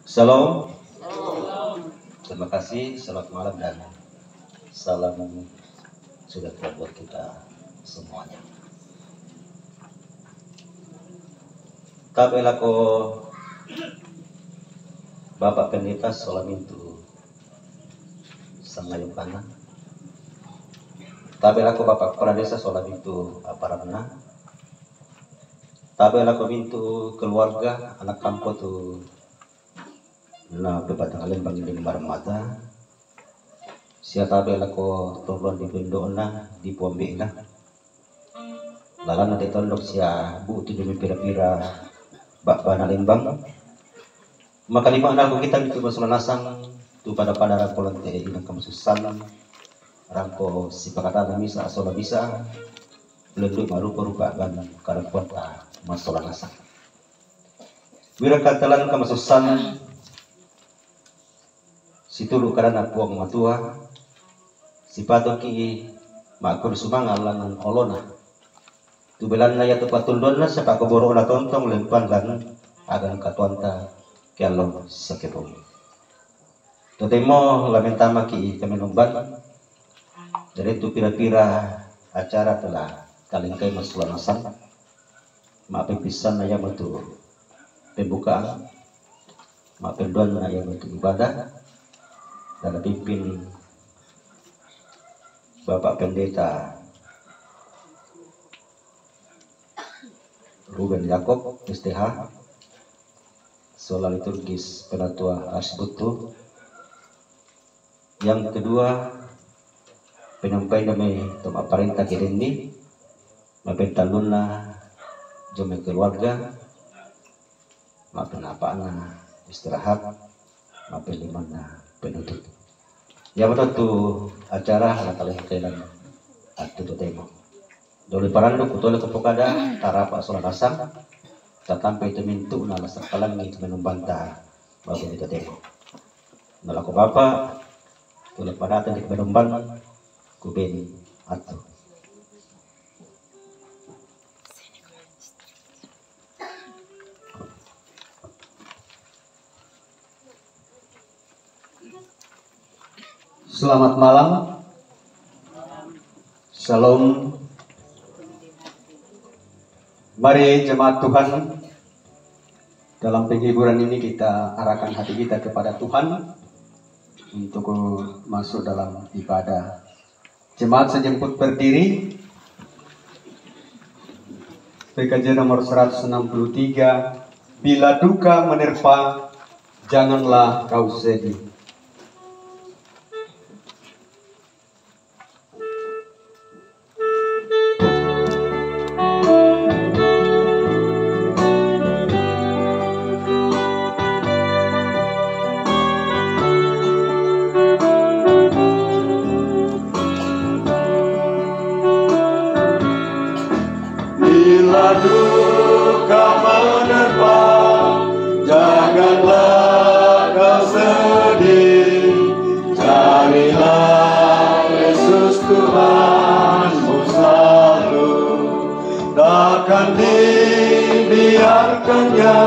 Shalom. Terima kasih, selamat malam dan salam sejahtera buat kita semuanya. Kabel ako Bapak Pendeta Solamintu Sangayo Kana. Kabel ako Bapak Pradesa Solamintu Aparana. Kabel ako mintu keluarga anak kampo tu na bebatang alin bangin marmata. Siya kabel ako tolong di bendo na di pombe na. Lalan na ditondok siya buti demi pira-pira bakba na limbang. Makalima na ako kita itu masalanasang tu pada rangko di kamasusan rangko si pakatan misa asola bisa lenduk marupa-rupa kan karang kuanta masalanasang. Wirakatalan kamasusan si tulu karena puang matua si pato ki makul sumangalan olona tu belan na ya tu patundon na sa pakoboro na tontong lempan lan agan katuanta kialo sakero totemo lamentama ki kami numban dari tu pira-pira acara telah kalingkai masulanasan maapipisan na ya matu pembukaan maapendon na ya matu ibadah dan pimpin Bapak Pendeta Ruben Yakob STH Sola Liturgis Penatua Asbutu. Yang kedua penyampaian kami untuk aparenta kirini mapentaluna jome keluarga mapen apana istirahat mapen limana penutup. Ya betul tu acara nakala kailan at tu tema. Dole parando kutole kopokada tarapa solanasang tatampai itu mintu na lasak palangi itu menumbanta bago itu tema. Nalako bapa tole padatan di menumban kuben atu. Selamat malam, Shalom. Mari jemaat Tuhan, dalam penghiburan ini kita arahkan hati kita kepada Tuhan untuk masuk dalam ibadah. Jemaat sejemput berdiri, PKJ nomor 163, bila duka menerpa, janganlah kau sedih. Bila duka menerpa, janganlah kau sedih. Carilah Yesus Tuhanmu selalu. Takkan dibiarkannya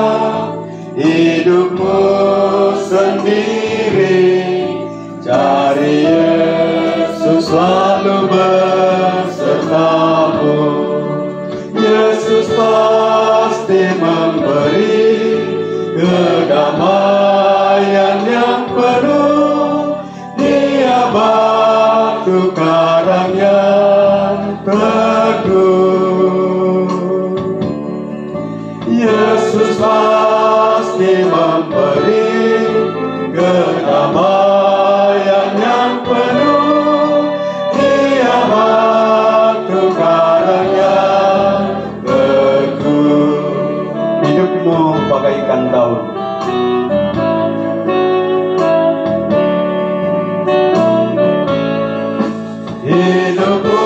hidupmu sendiri. Cari Yesus selalu bersertamu. Yesus pasti memberi kedamaian yang penuh. Dia batu karang yang teguh. Yesus pasti memberi kedamaian yang penuh. Dia batu karang yang hidupmu bagaikan daun. Hidupmu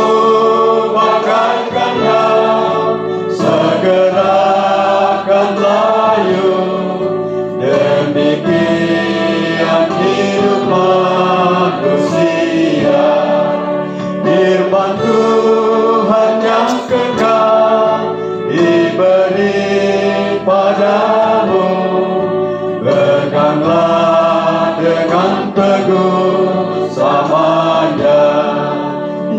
bagaikan daun, segera akan layu. Demikian hidup manusia. Firman Tuhan yang kekal diberi padamu, peganglah dengan teguh selamanya.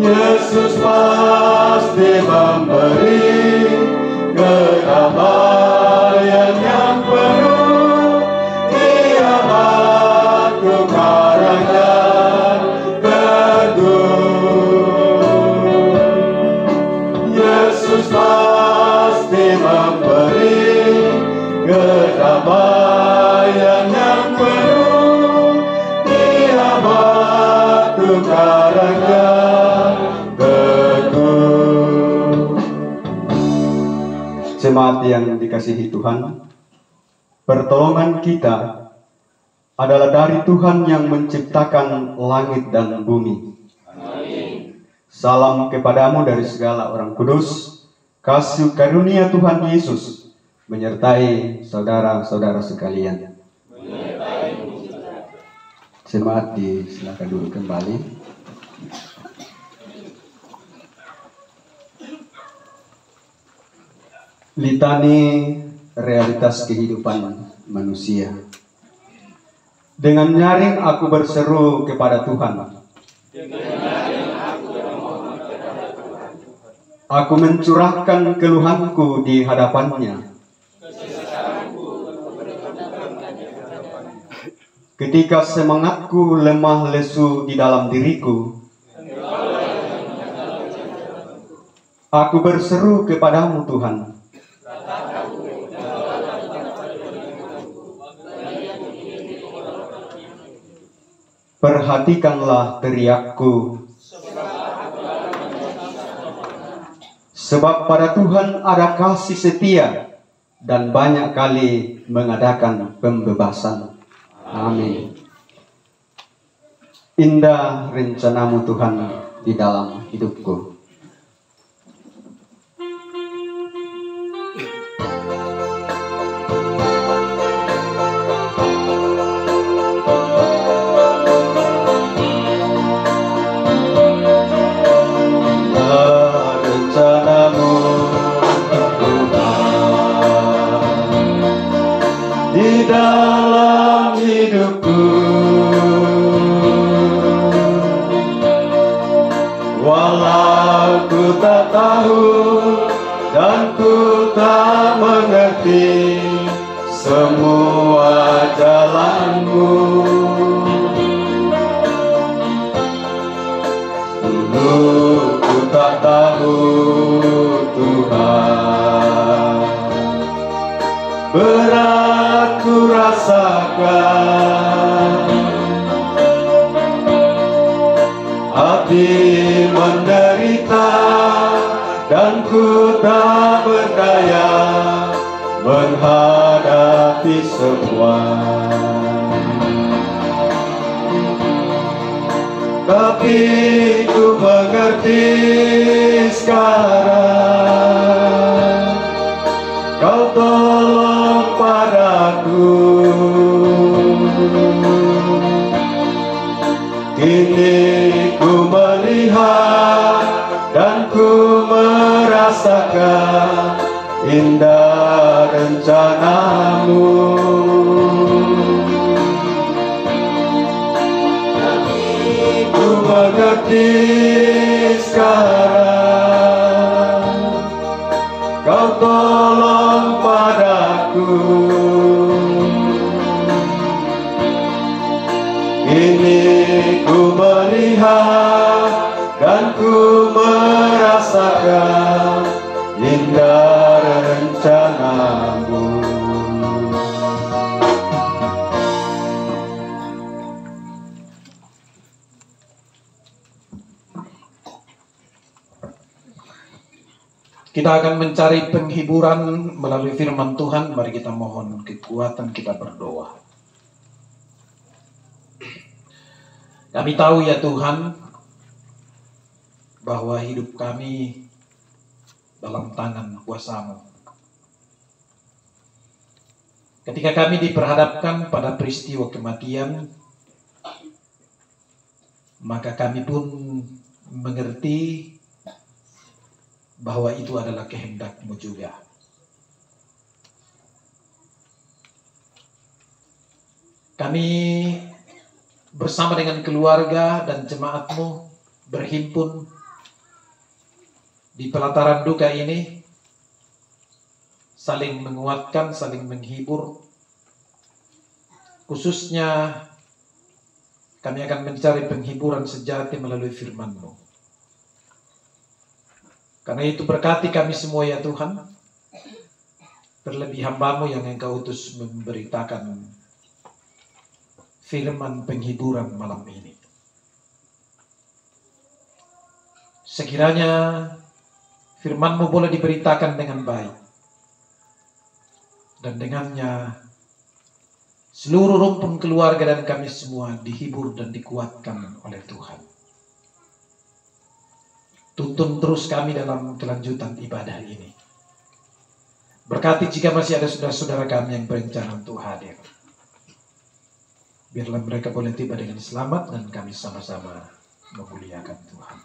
Yesus pasti memberi kedamaian yang penuh. Dia batu karang dan teguh. Yesus pasti memberi kedamaian yang penuh. Dia batu karang dan teguh. Jemaat yang dikasihi Tuhan, pertolongan kita adalah dari Tuhan yang menciptakan langit dan bumi. Salam kepadamu dari segala orang kudus. Kasih karunia Tuhan Yesus menyertai saudara-saudara sekalian. Jemaat silakan duduk kembali. Litani realitas kehidupan manusia. Dengan nyaring aku berseru kepada Tuhan. Aku mencurahkan keluhanku di hadapannya. Ketika semangatku lemah lesu di dalam diriku, aku berseru kepadamu Tuhan. Perhatikanlah teriakku. Sebab pada Tuhan ada kasih setia dan banyak kali mengadakan pembebasan. Amin. Indah rencanamu Tuhan di dalam hidupku. Di dalam hidupku, walau ku tak tahu dan ku tak mengerti semua jalanmu. Dulu ku tak tahu Tuhan, berat ku rasakan, hati menderita dan ku tak berdaya menghadapi semua. Tapi ku mengerti sekarang, Kau tolong padaku. Kini ku melihat dan ku merasakan indah rencanamu. Ku mengerti sekarang, Kau tolong padaku. Kini ku melihat dan ku merasakan indah rencanamu. Kita akan mencari penghiburan melalui firman Tuhan. Mari kita mohon kekuatan, kita berdoa. Kami tahu ya Tuhan, bahwa hidup kami dalam tangan kuasa-Mu. Ketika kami diperhadapkan pada peristiwa kematian, maka kami pun mengerti bahwa itu adalah kehendak-Mu juga. Kami bersama dengan keluarga dan jemaatmu berhimpun di pelataran duka ini, saling menguatkan, saling menghibur. Khususnya kami akan mencari penghiburan sejati melalui firman-Mu. Karena itu berkati kami semua ya Tuhan, terlebih hamba-Mu yang Engkau utus memberitakan firman penghiburan malam ini. Sekiranya firman-Mu boleh diberitakan dengan baik, dan dengannya seluruh rumpun keluarga dan kami semua dihibur dan dikuatkan oleh Tuhan. Tuntun terus kami dalam kelanjutan ibadah ini. Berkati jika masih ada saudara-saudara kami yang berencana untuk hadir. Biarlah mereka boleh tiba dengan selamat dan kami sama-sama memuliakan Tuhan.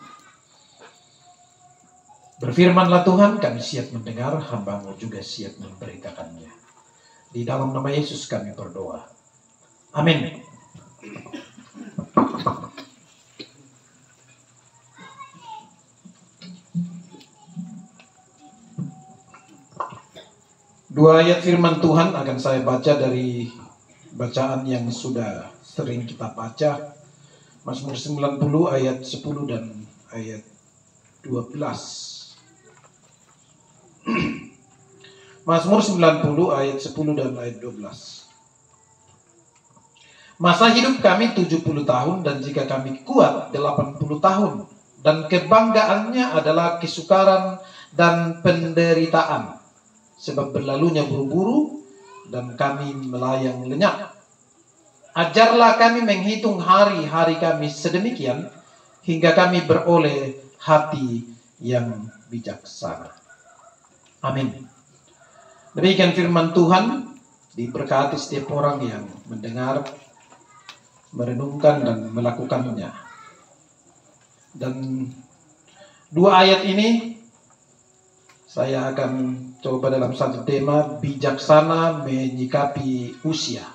Berfirmanlah Tuhan, kami siap mendengar, hamba-Mu juga siap memberitakannya. Di dalam nama Yesus kami berdoa. Amin. Dua ayat firman Tuhan akan saya baca dari bacaan yang sudah sering kita baca. Mazmur 90 ayat 10 dan ayat 12. Mazmur 90 ayat 10 dan ayat 12. Masa hidup kami 70 tahun dan jika kami kuat 80 tahun. Dan kebanggaannya adalah kesukaran dan penderitaan. Sebab berlalunya buru-buru dan kami melayang lenyap. Ajarlah kami menghitung hari-hari kami sedemikian hingga kami beroleh hati yang bijaksana. Amin. Demikian firman Tuhan, diberkati setiap orang yang mendengar, merenungkan dan melakukannya. Dan dua ayat ini saya akan coba dalam satu tema, bijaksana menyikapi usia.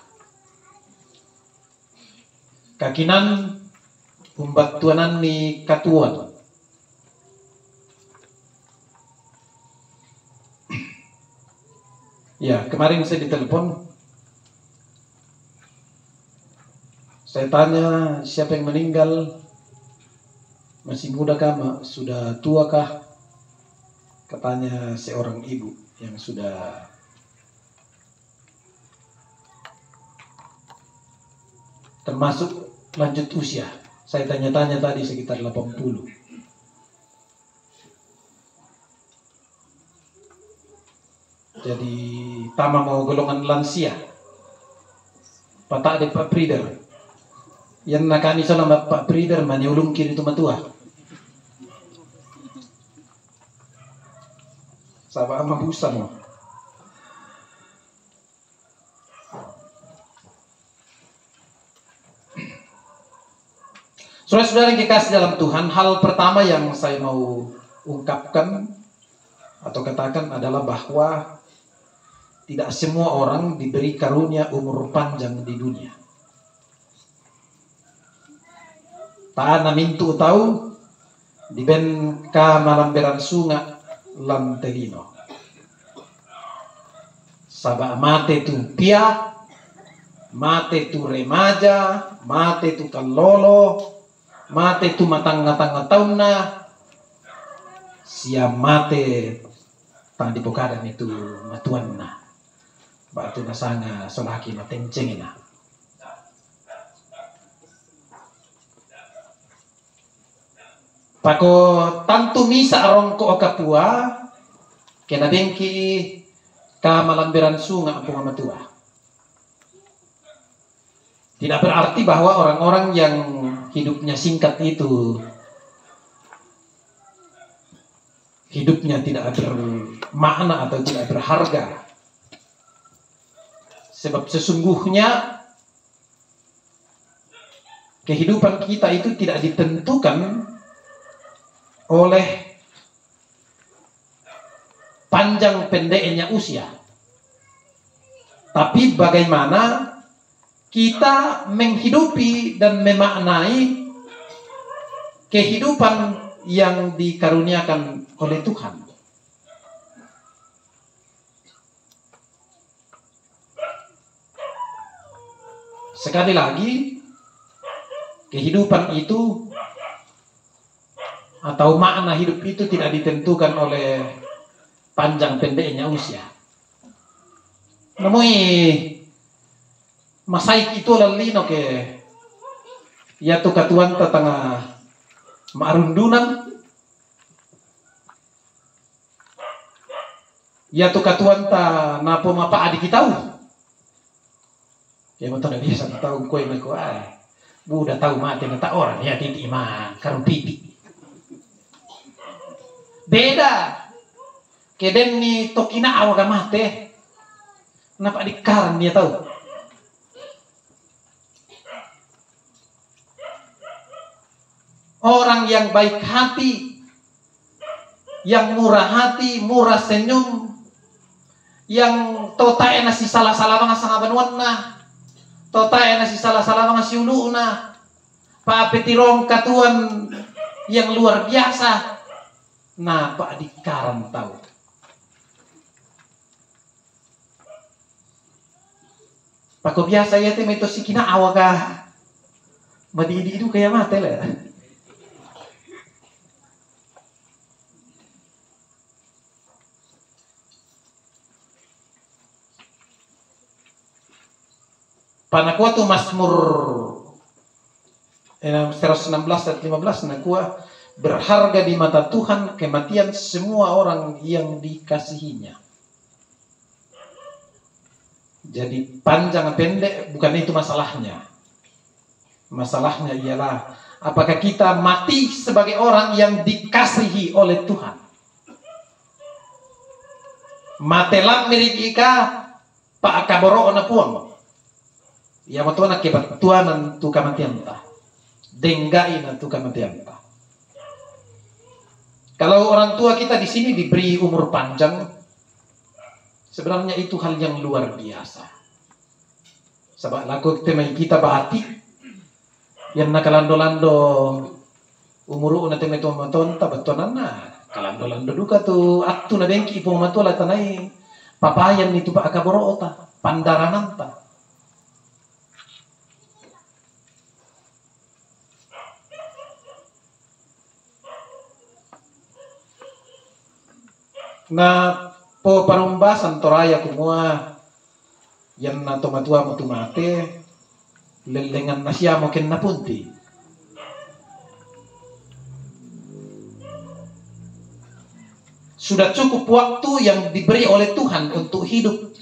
Kakinan umbat tuanan ni katuan. Ya, kemarin saya ditelepon. Saya tanya siapa yang meninggal, masih muda kah, sudah tua kah? Katanya seorang ibu yang sudah termasuk lanjut usia. Saya tanya-tanya tadi sekitar 80. Jadi tama mau golongan lansia. Patak de Pak Prider. Yang nakani selama Pak Prider maniulung kiri itu matua. Sabah ama busa mo. Saudara-saudara yang dikasih dalam Tuhan, hal pertama yang saya mau ungkapkan atau katakan adalah bahwa tidak semua orang diberi karunia umur panjang di dunia. Taan namintu tahu di ben ka malamberan sunga lantelino. Sabah mate tu pia, mate tu remaja, mate tu kalolo, mate tu matang-matang tahun na, siam mate tang di pokadan itu matuan na. Batu nasanga solaki matencengin na. Pako tantu misa arong ko kapua kena bengki ka malamberan sunga ampung amatua. Tidak berarti bahwa orang-orang yang hidupnya singkat itu hidupnya tidak bermakna atau tidak berharga. Sebab sesungguhnya kehidupan kita itu tidak ditentukan oleh panjang pendeknya usia. Tapi bagaimana kita menghidupi dan memaknai kehidupan yang dikaruniakan oleh Tuhan. Sekali lagi, kehidupan itu atau makna hidup itu tidak ditentukan oleh panjang pendeknya usia. Namoi masai itu lalino ke ya tu katuan tengah marundunan ya tu katuan ta napo mapa adik kita ya mau tahu biasa tahu kue mereka udah tahu mati nggak orang ya titik mah karun pipi beda keden ni tokina awaga mate napa dikaran dia tahu orang yang baik hati, yang murah hati, murah senyum, yang totae nasi salah-salah mga sangabanuan na, totae nasi salah-salah mga siulu na, paapetirong katuan yang luar biasa, na paadikaran tahu. Pako biasa ya te may to si kinaawa ka, madididu kaya mate lah. Panakuha tu Mazmur 116 dan 15 nakuha berharga di mata Tuhan kematian semua orang yang dikasihinya. Jadi panjang pendek bukan itu masalahnya. Masalahnya ialah apakah kita mati sebagai orang yang dikasihi oleh Tuhan. Matelang mirikika pak akaboro na puang. Ya matuan kebatuanan tu kamatian ta. Denggai na tu kamatian ta. Kalau orang tua kita di sini diberi umur panjang, sebenarnya itu hal yang luar biasa. Sebab laku temai kita bahati yang nakalando-lando umuru na temai tu maton ta batuanan na. Kalando-lando duka tu atu na dengki ipong matuala tanai papayan itu pak akaboro ta, pandaranan ta. Na po parumbasan toraya kumua yan na tumatua mo tumate lelengan na siya mo ken napunti sudah cukup waktu yang diberi oleh Tuhan untuk hidup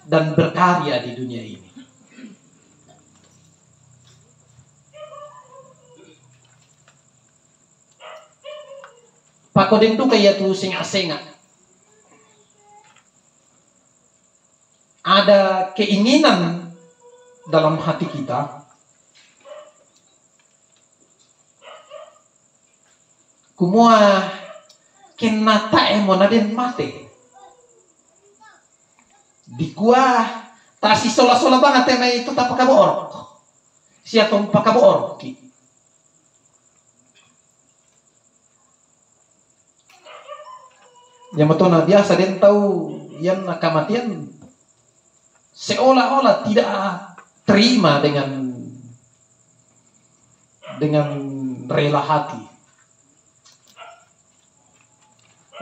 dan berkarya di dunia ini. Pakodeng tu kaya tu senga-senga ada keinginan dalam hati kita kumua kenata emonaden mate di gua tasi sola-sola banget tema itu tak pakaboor siya tong pakaboor ki yang matona biasa den tahu yang kamatian seolah-olah tidak terima dengan rela hati.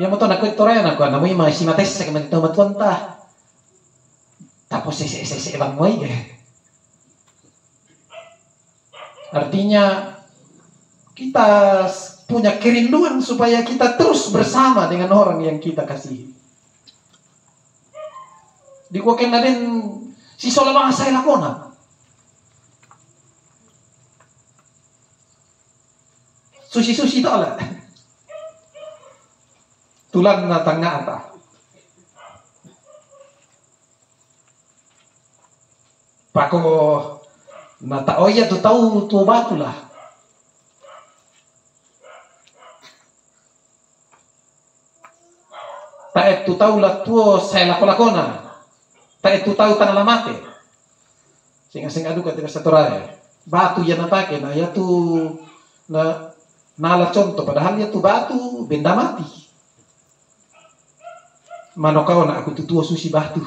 Yang mau tahu nak itorayan aku, namun yung mga simates sa kaman ito matuanta. Tapos sese lang mo Artinya kita punya kerinduan supaya kita terus bersama dengan orang yang kita kasihi. Dikuakin na din si Solomon sa ilakona. Susi-susi ito ala. Tulan na tanga ata. Pako na taoya tu tau tu batulah. Taet tu tau la tuo sa ilakona. Tak itu tahu tanah lamate. Sing adu kata saturai. Batu yang napake na ya tu na nala contoh padahal ya tu batu benda mati. Mano kau na aku tu tua susi batu.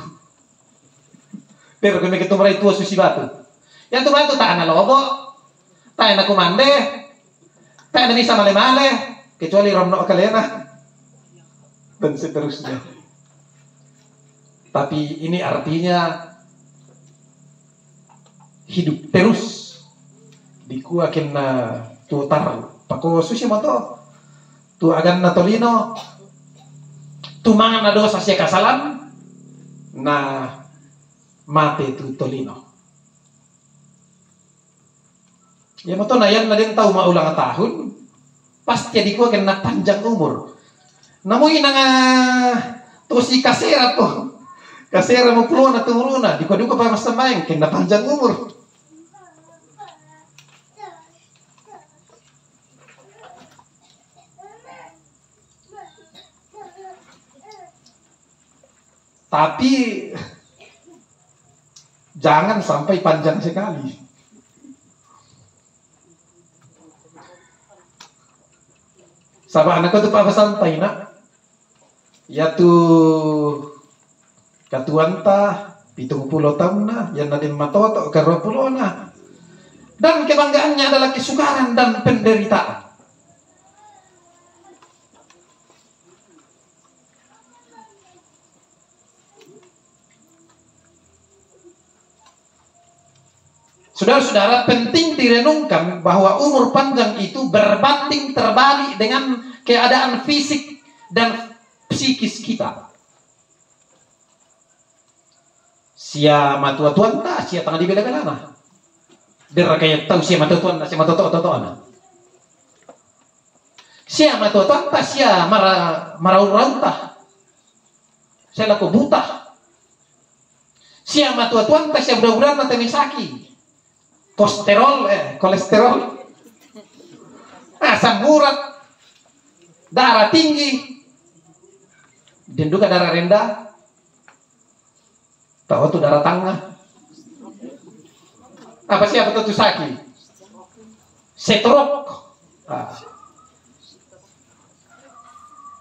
Pero kami ketemu rai tua susi batu. Yang tu batu tak ana lobo, tak ana kumande, tak ana bisa male-male kecuali romno kalena dan seterusnya. Tapi ini artinya hidup terus dikuakin na tu tar pako sushi moto tu agan na tolino tu mangan na dosa sia kasalan na mate tu tolino ya moto na yan na din tahu maulang tahun pasti dikuakin na panjang umur namun nga tu si kasera po kasera mo pulo na tumuruna di ko pa mas main kina panjang umur. Tapi jangan sampai panjang sekali. Sama anak itu apa santai nak? Ya tu katuanta 70 tahun na, yan na din matoto ke 20 na. Dan kebanggaannya adalah kesukaran dan penderitaan. Saudara-saudara, penting direnungkan bahwa umur panjang itu berbanding terbalik dengan keadaan fisik dan psikis kita. Sia matua tuan tak, sia tengah dibela-belana. Dia kayak tahu sia matua tuan tak, sia matua tuan. Sia matua tuan tak, sia marau-rau tak. Saya laku buta. Sia matua tuan tak, sia budak-budak na temisaki. Kolesterol, asam urat, darah tinggi, dan juga darah rendah. Tahu tuh darah tengah. Apa sih apa tuh sakit? Stroke.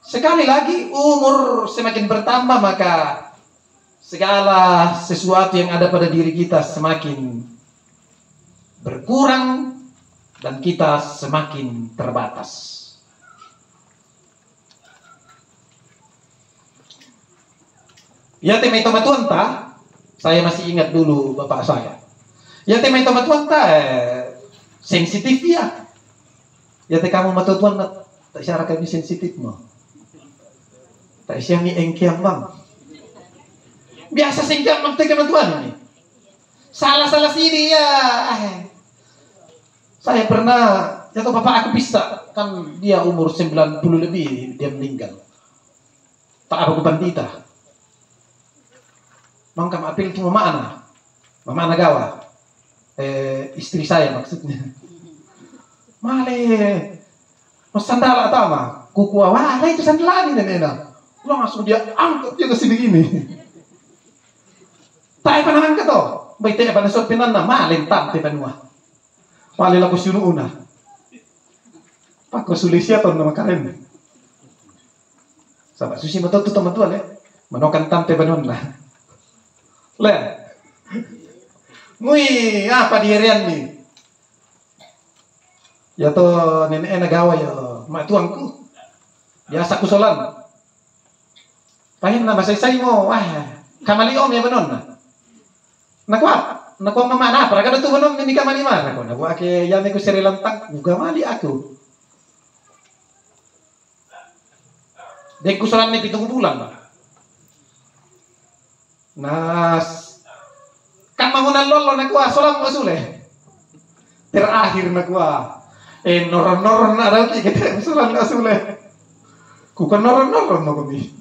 Sekali lagi umur semakin bertambah maka segala sesuatu yang ada pada diri kita semakin berkurang dan kita semakin terbatas. Ya temai tomatuan tak? Saya masih ingat dulu bapak saya. Ya temai tomatuan tak sensitif ya. Ya te kamu matuan tak syara kami sensitif mah. Tak siang ni engkiam bang. Biasa sengkiam bang te tomatuan ini. Salah sini ya. Saya pernah, ya toh bapak aku bisa, kan dia umur 90 lebih, dia meninggal. Tak apa bandita. Mangkam apel itu mama ana gawa. Istri saya maksudnya. Male, mas sandal atama, kuku awal itu sandal ini nena. Langsung dia angkat dia ke sini begini. Tak apa namanya toh. Baik tidak pada suatu pinana malin tam tebanua. Wali laku sunu una. Pak Sulisya tahun nama karen. Sahabat susi betul tu teman-teman ya. Menokan tam tebanuna. Le. Mui apa dirian ni? Ya to nenek nagawa ya mak tuangku. Biasa kusolan. Pahin nama saya mo wah kamali om ya benon. Nakuha mama na para kada tu benom ni kamali mana ko nakuha ke yami ko seri lantang buga mali aku. Dek kusolan ni 7 bulan. Nas kan mangunan lolo nakuha solam masule. Terakhir nakuha noron-noron ada ki kita solan asule. Ku kan noron-noron mo kami.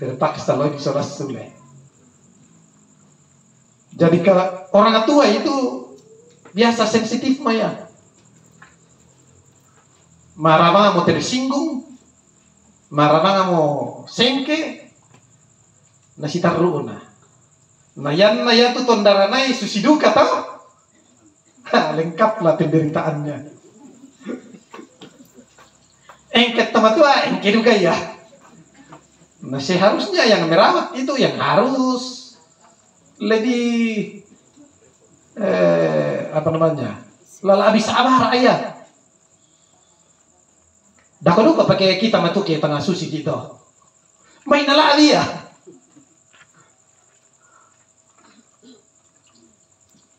Terpaksa lagi solat asule. Jadi kalau orang tua itu biasa sensitif maya. Marah mau tersinggung, marah mau sengke, nasi taruh Nayan naya tu tondaranai susiduka tau. Lengkaplah penderitaannya. Engket tamatua, engket juga ya. Nah seharusnya yang merawat itu yang harus lebih lala abis sabar ayah. Dah kau lupa pakai kita matu ke tengah susi kita. Main ala dia.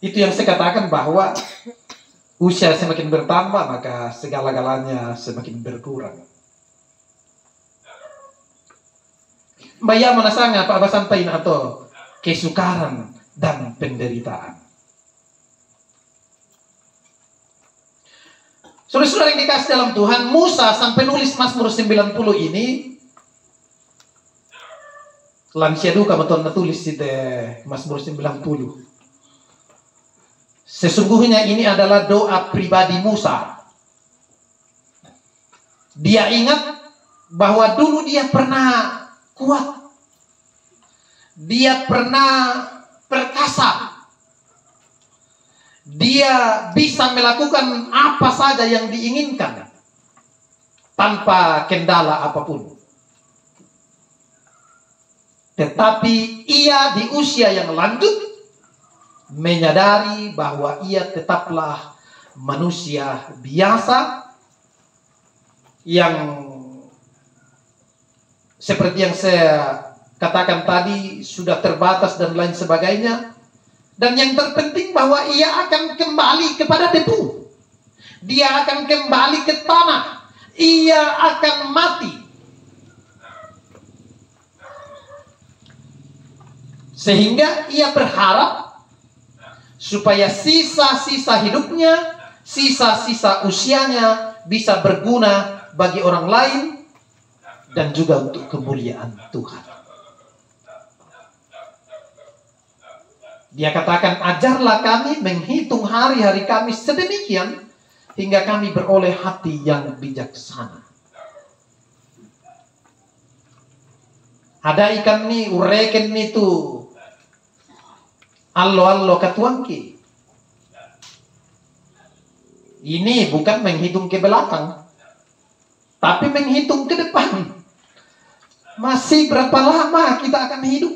Itu yang saya katakan bahwa usia semakin bertambah maka segala-galanya semakin berkurang. Maya manasanga Pak Basantain atau kesukaran dan penderitaan. Saudara-saudara yang dikasih dalam Tuhan, Musa sampai nulis Mazmur 90 ini lansia duka betul tulis di Mazmur 90. Sesungguhnya ini adalah doa pribadi Musa. Dia ingat bahwa dulu dia pernah kuat. Dia pernah perkasa. Dia bisa melakukan apa saja yang diinginkan tanpa kendala apapun. Tetapi ia di usia yang lanjut menyadari bahwa ia tetaplah manusia biasa yang seperti yang saya katakan tadi sudah terbatas dan lain sebagainya. Dan yang terpenting bahwa ia akan kembali kepada debu. Dia akan kembali ke tanah. Ia akan mati. Sehingga ia berharap supaya sisa-sisa hidupnya, sisa-sisa usianya bisa berguna bagi orang lain dan juga untuk kemuliaan Tuhan. Dia katakan, ajarlah kami menghitung hari-hari kami sedemikian hingga kami beroleh hati yang bijaksana. Ada ikan ni ureken ni tu allo katuangki. Ini bukan menghitung ke belakang, tapi menghitung ke depan. Masih berapa lama kita akan hidup?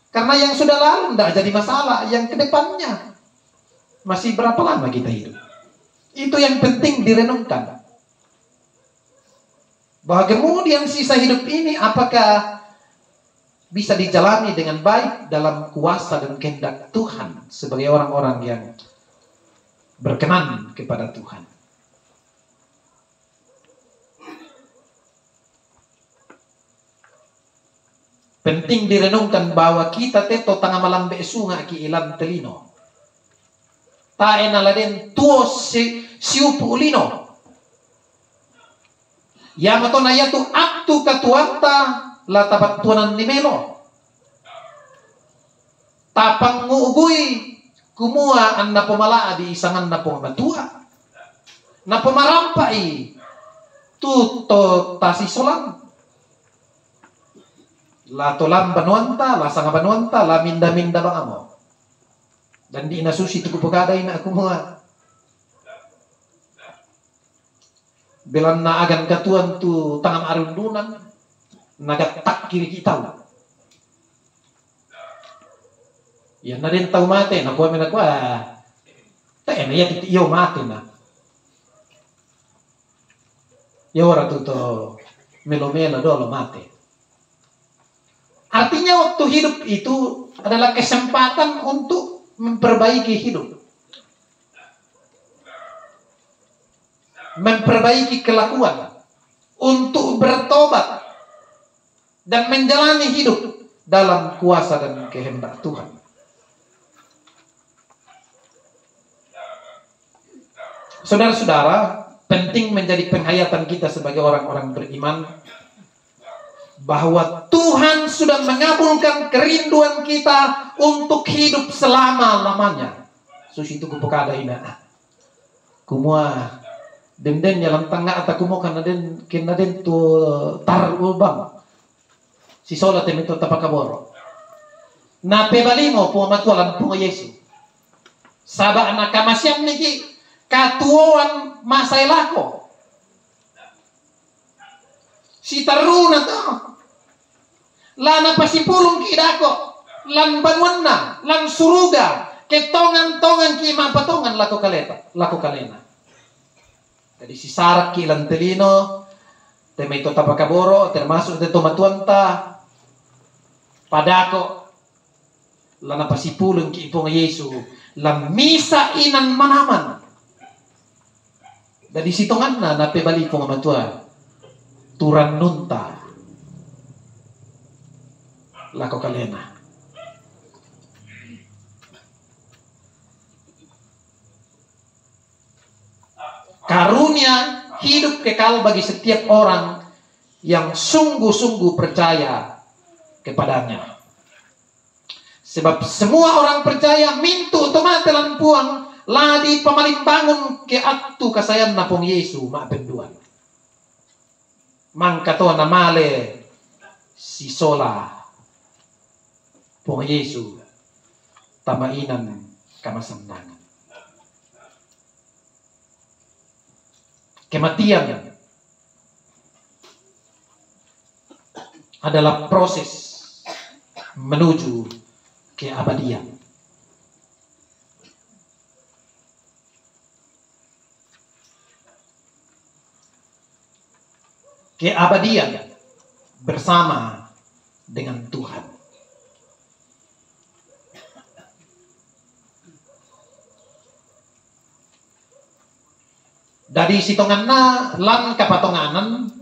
Karena yang sudah lalu tidak jadi masalah. Yang kedepannya masih berapa lama kita hidup? Itu yang penting direnungkan. Bahwa kemudian sisa hidup ini apakah bisa dijalani dengan baik dalam kuasa dan kehendak Tuhan sebagai orang-orang yang berkenan kepada Tuhan. Penting direnungkan bahwa kita teto tengah malam besunga ki ilam telino. Tae naladen tuo siupu ulino. Yamato na yatu aktu katuanta la tapat tuanan nimelo. Tapang nguugui kumua an na pumalaa di isangan na pumatua. Na pumarampai tuto tasisolan. La tolam banuanta, la sanga banuanta, la minda-minda bangamo. Dan di inasusi tu kupukada ina aku mua. Belan na agan katuan tu tangan arundunan, nagat tak kiri kita. Ya na din tau mate, nakuha min ako tayo na yan iyo mate na. Yora tu to melomela dolo mate. Artinya waktu hidup itu adalah kesempatan untuk memperbaiki hidup. Memperbaiki kelakuan. Untuk bertobat. Dan menjalani hidup dalam kuasa dan kehendak Tuhan. Saudara-saudara, penting menjadi penghayatan kita sebagai orang-orang beriman bahwa Tuhan sudah mengabulkan kerinduan kita untuk hidup selama-lamanya. Susi itu kupukada ina. Kumua den jalan tengah atau kumua kana den tu tar ubang. Si sola temito tapakaboro. Na pebalimo po matualan po Yesu. Saba anak kamasyam niki katuoan masailako. Si taruna to. Lana pasipulong kidako. Lan banwan na. Lan suruga. Ketongan-tongan ki mapatongan lako kalena. Jadi si sarak ki lan telino. Temay to tapakaboro. Termasuk de tomatuanta. Padako. Lana pasipulong ki ipong Yesu. Lan misa inan manaman. Dari sitongan na napebali po nga matua. Turan nunta. Lako kalena. Karunia hidup kekal bagi setiap orang yang sungguh-sungguh percaya kepadanya. Sebab semua orang percaya mintu otomatelan puang ladi pamalimbangun ke aktu kasayan na pong Yesu maapenduan. Mangkato na male si sola pong Yesu tamainan kamasamnangan. Kematian adalah proses menuju keabadian. Keabadian bersama dengan Tuhan. Dari sitongan na lan kapatonganan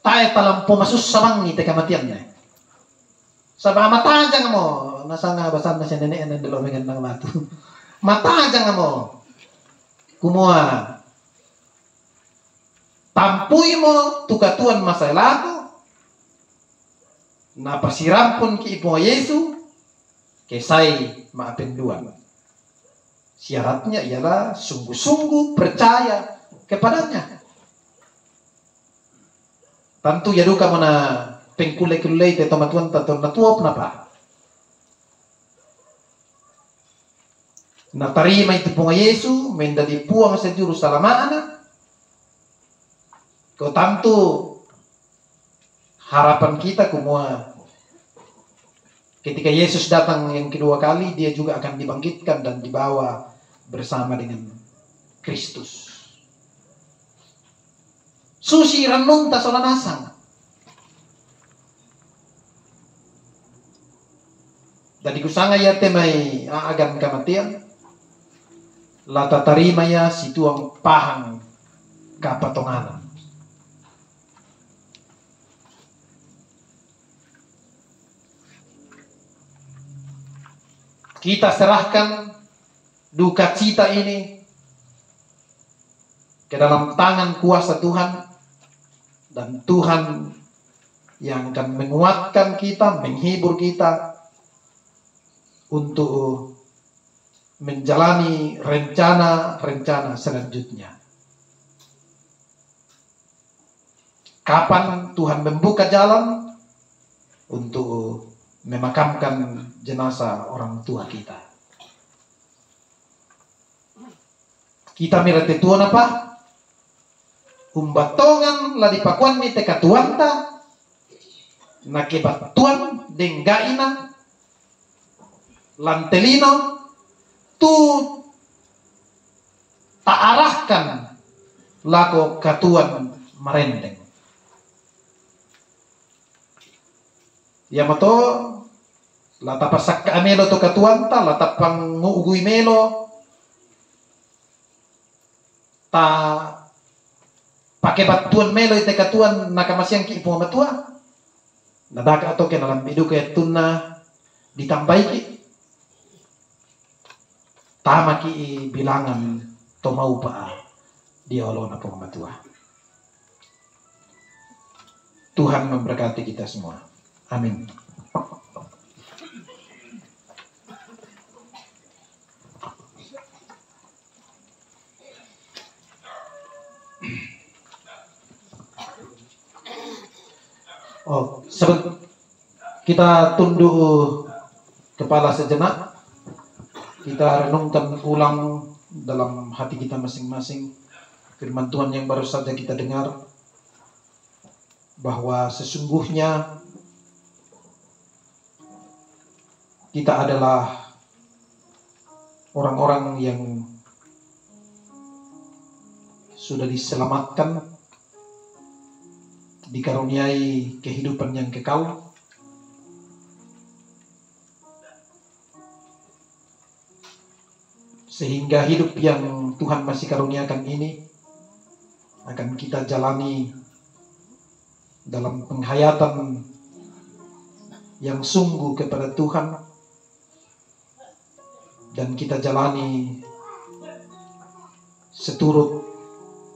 tayo talang pumasus samang ni tekamatian na. Sabah matajang mo nasa nga basan na siya nene ng dalomengan ng matu. Matajang mo kumuha tampuy mo tukatuan masalako napasirampon ki ipo Yesu kesay maapenduan. Syaratnya ialah sungguh-sungguh percaya kepadanya. Tentu ya duka mana pengkulay-kulay te tomatuan tato natuop na pa. Natarima itu punga Yesu mendadi puang sa Jerusalem. Kau tentu harapan kita kumua ketika Yesus datang yang kedua kali, dia juga akan dibangkitkan dan dibawa bersama dengan Kristus. Susi ranung tasolanasang. Dari kusanga ya temay aagan kamatian. Lata tarima ya situang pahang kapatonganan. Kita serahkan duka cita ini ke dalam tangan kuasa Tuhan, dan Tuhan yang akan menguatkan kita, menghibur kita untuk menjalani rencana-rencana selanjutnya. Kapan Tuhan membuka jalan untuk memakamkan jenazah orang tua kita. Kita mirate tuan apa? Umbatongan la dipakuan ni tekatuanta nakebatuan denggaina lantelino tu taarahkan lako katuan marendeng. Yamato lata pasak amelo to katuanta lata pangugui melo ta pakai batuan melo ite katuan nakamasyang ki ipo matua nadaka ato ke dalam bidu ke tunna ditambaiki tama ki bilangan to mau pa dia olona po matua. Tuhan memberkati kita semua. Amin. Oh, kita tunduk kepala sejenak. Kita renungkan ulang dalam hati kita masing-masing firman Tuhan yang baru saja kita dengar, bahwa sesungguhnya kita adalah orang-orang yang sudah diselamatkan, dikaruniai kehidupan yang kekal, sehingga hidup yang Tuhan masih karuniakan ini akan kita jalani dalam penghayatan yang sungguh kepada Tuhan, dan kita jalani seturut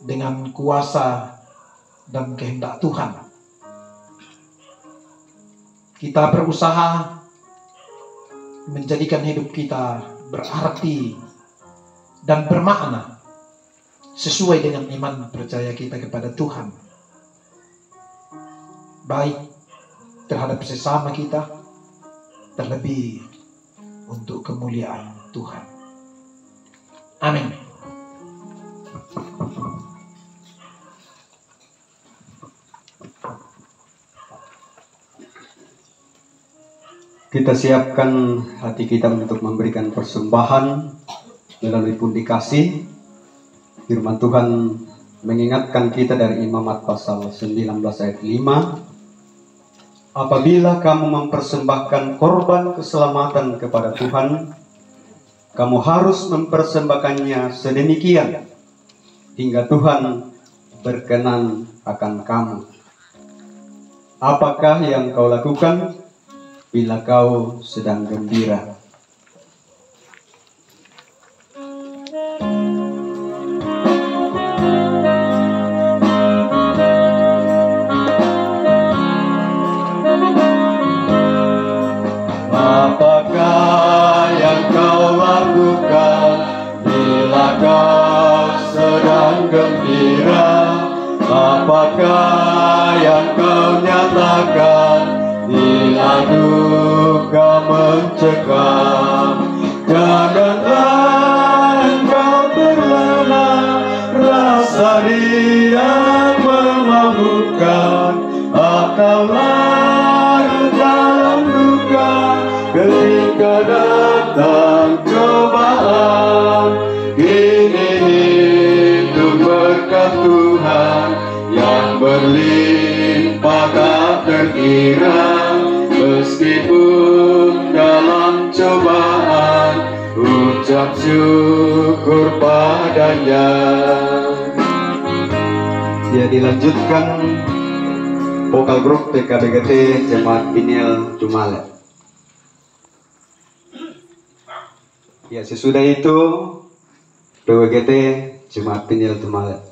dengan kuasa dan kehendak Tuhan. Kita berusaha menjadikan hidup kita berarti dan bermakna sesuai dengan iman percaya kita kepada Tuhan, baik terhadap sesama kita, terlebih untuk kemuliaan Tuhan. Amin. Kita siapkan hati kita untuk memberikan persembahan melalui pundi kasih. Firman Tuhan mengingatkan kita dari Imamat pasal 19 ayat 5. Apabila kamu mempersembahkan korban keselamatan kepada Tuhan, kamu harus mempersembahkannya sedemikian hingga Tuhan berkenan akan kamu. Apakah yang kau lakukan bila kau sedang gembira? Apakah yang kau lakukan bila kau sedang gembira? Apakah yang kau nyatakan bila duka mencekam? Janganlah engkau terlena rasa riang memabukkan, atau larut dalam duka ketika datang cobaan. Kini hidup berkat Tuhan yang berlimpah tak terkira, meskipun dalam cobaan ucap syukur padanya. Ya, dilanjutkan vokal grup PKBGT Jemaat Piniel Dumale. Ya, sesudah itu PWGT Jemaat Piniel Dumale.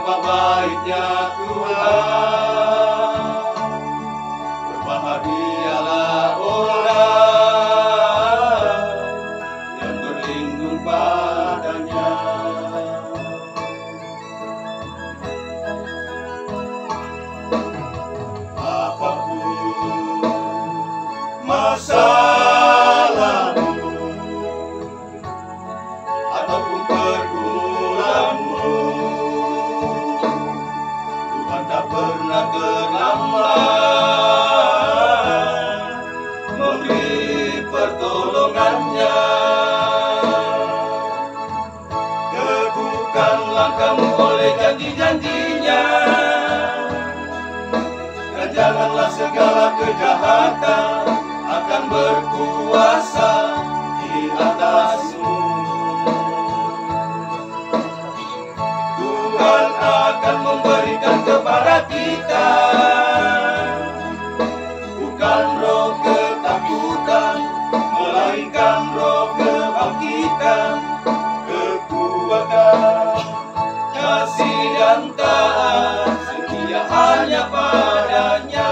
Betapa baiknya Tuhan, berbahagialah orang yang berlindung padanya. Apapun masalahmu ataupun pergumulanmu, Tuhan tak pernah terlambat memberi pertolongannya. Teguhkan langkahmu oleh janji-janjinya, dan janganlah segala kejahatan akan berkuasa di atasmu. Tuhan akan memberikan kepada kita bukan roh ketakutan, melainkan roh kebangkitan, kekuatan, kasih dan taat setia hanya padanya.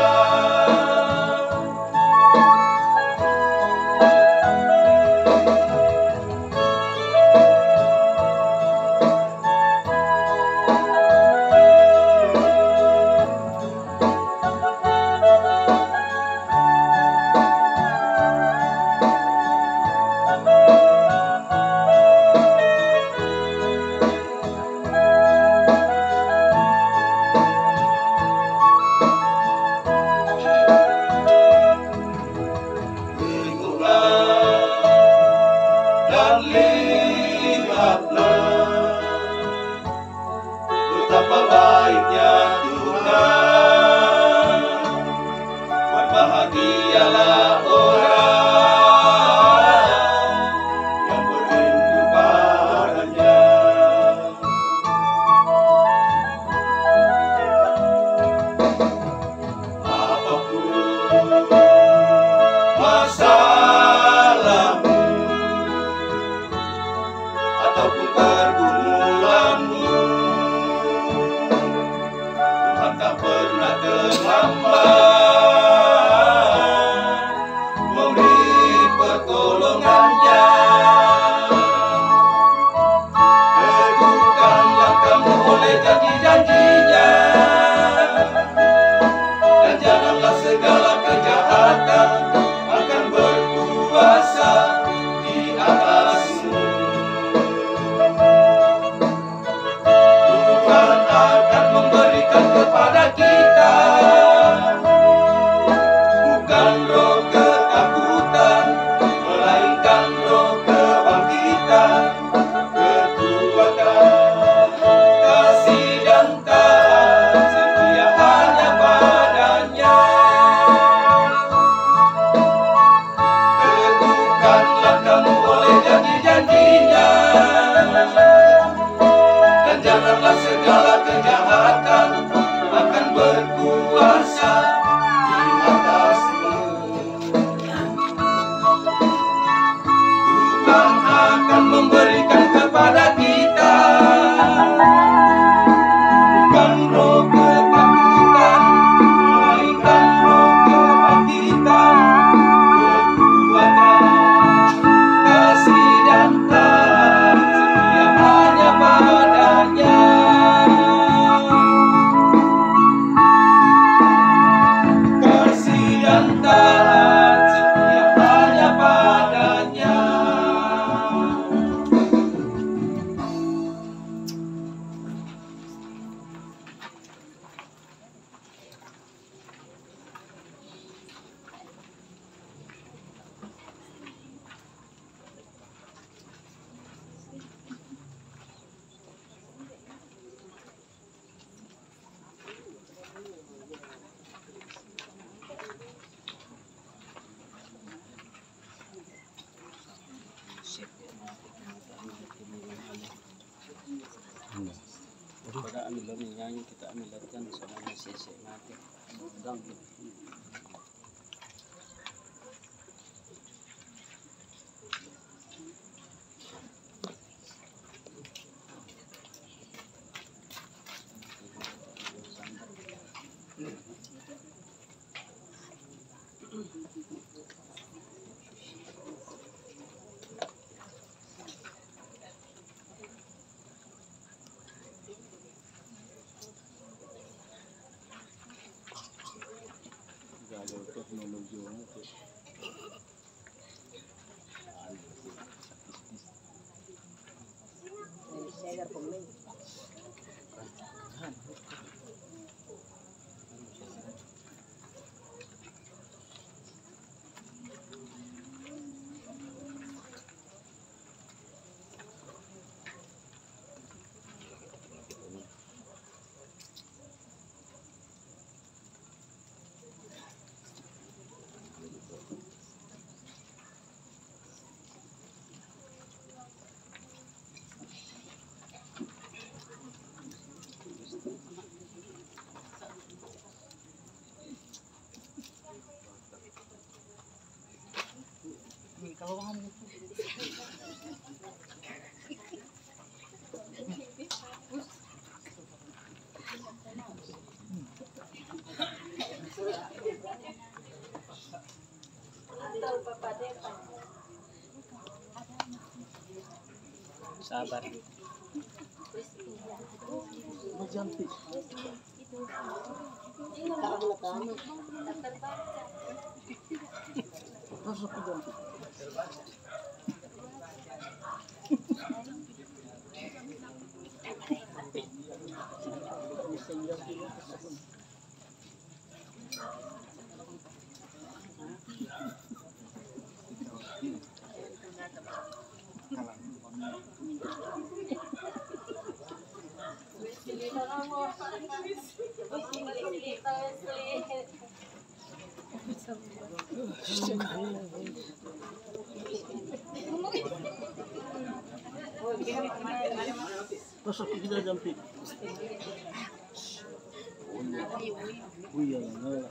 Dan lihatlah betapa baiknya Tuhan, berbahagialah orang yang berlindung padanya. Apapun masalahmu ataupun pergumulanmu, Tuhan tak pernah terlambat memberi pertolongannya. Teguhkan langkahmu oleh janji-janjinya, dan janganlah segala kejahatan akan berkuasa di atasmu. Tuhan akan memberikan kepada kita bukan roh ketakutan, melainkan roh kebangkitan, kekuatan, kasih dan taat setia hanya padanya. Teguhkan langkahmu oleh janji-janjinya, dan janganlah segala kejahatan akan berkuasa di atasmu. Tuhan akan memberikan kepada kita bukan roh ketakutan, melainkan roh kebangkitan, kekuatan, kasih dan taat setia hanya padanya. Kasih dan taat setia hanya padanya. Pada ambil lo nyanyi kita ambil latihan soalnya sesi mati. video mo to. Sabar. Majampi. Masuk ke dalam. Masuk ke dalam pit. Iya, nah.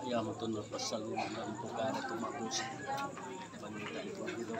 Ya mutunod pasalun ng pugara tumagos. Panita ito dito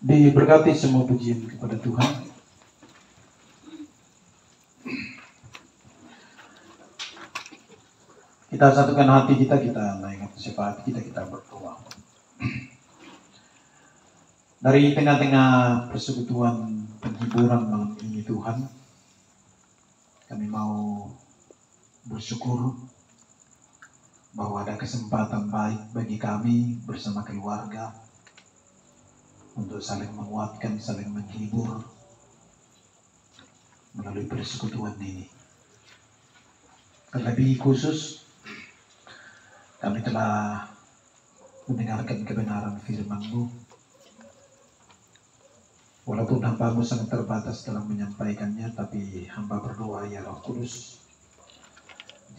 Diberkati semua pujian kepada Tuhan. Kita satukan hati kita naikkan sifat kita berdoa. Dari tengah-tengah persekutuan penghiburan malam ini Tuhan, kami mau bersyukur bahwa ada kesempatan baik bagi kami bersama keluarga untuk saling menguatkan, saling menghibur melalui persekutuan ini. Terlebih khusus, kami telah mendengarkan kebenaran firman-Mu. Walaupun hamba-Mu sangat terbatas dalam menyampaikannya, tapi hamba berdoa ya Roh Kudus,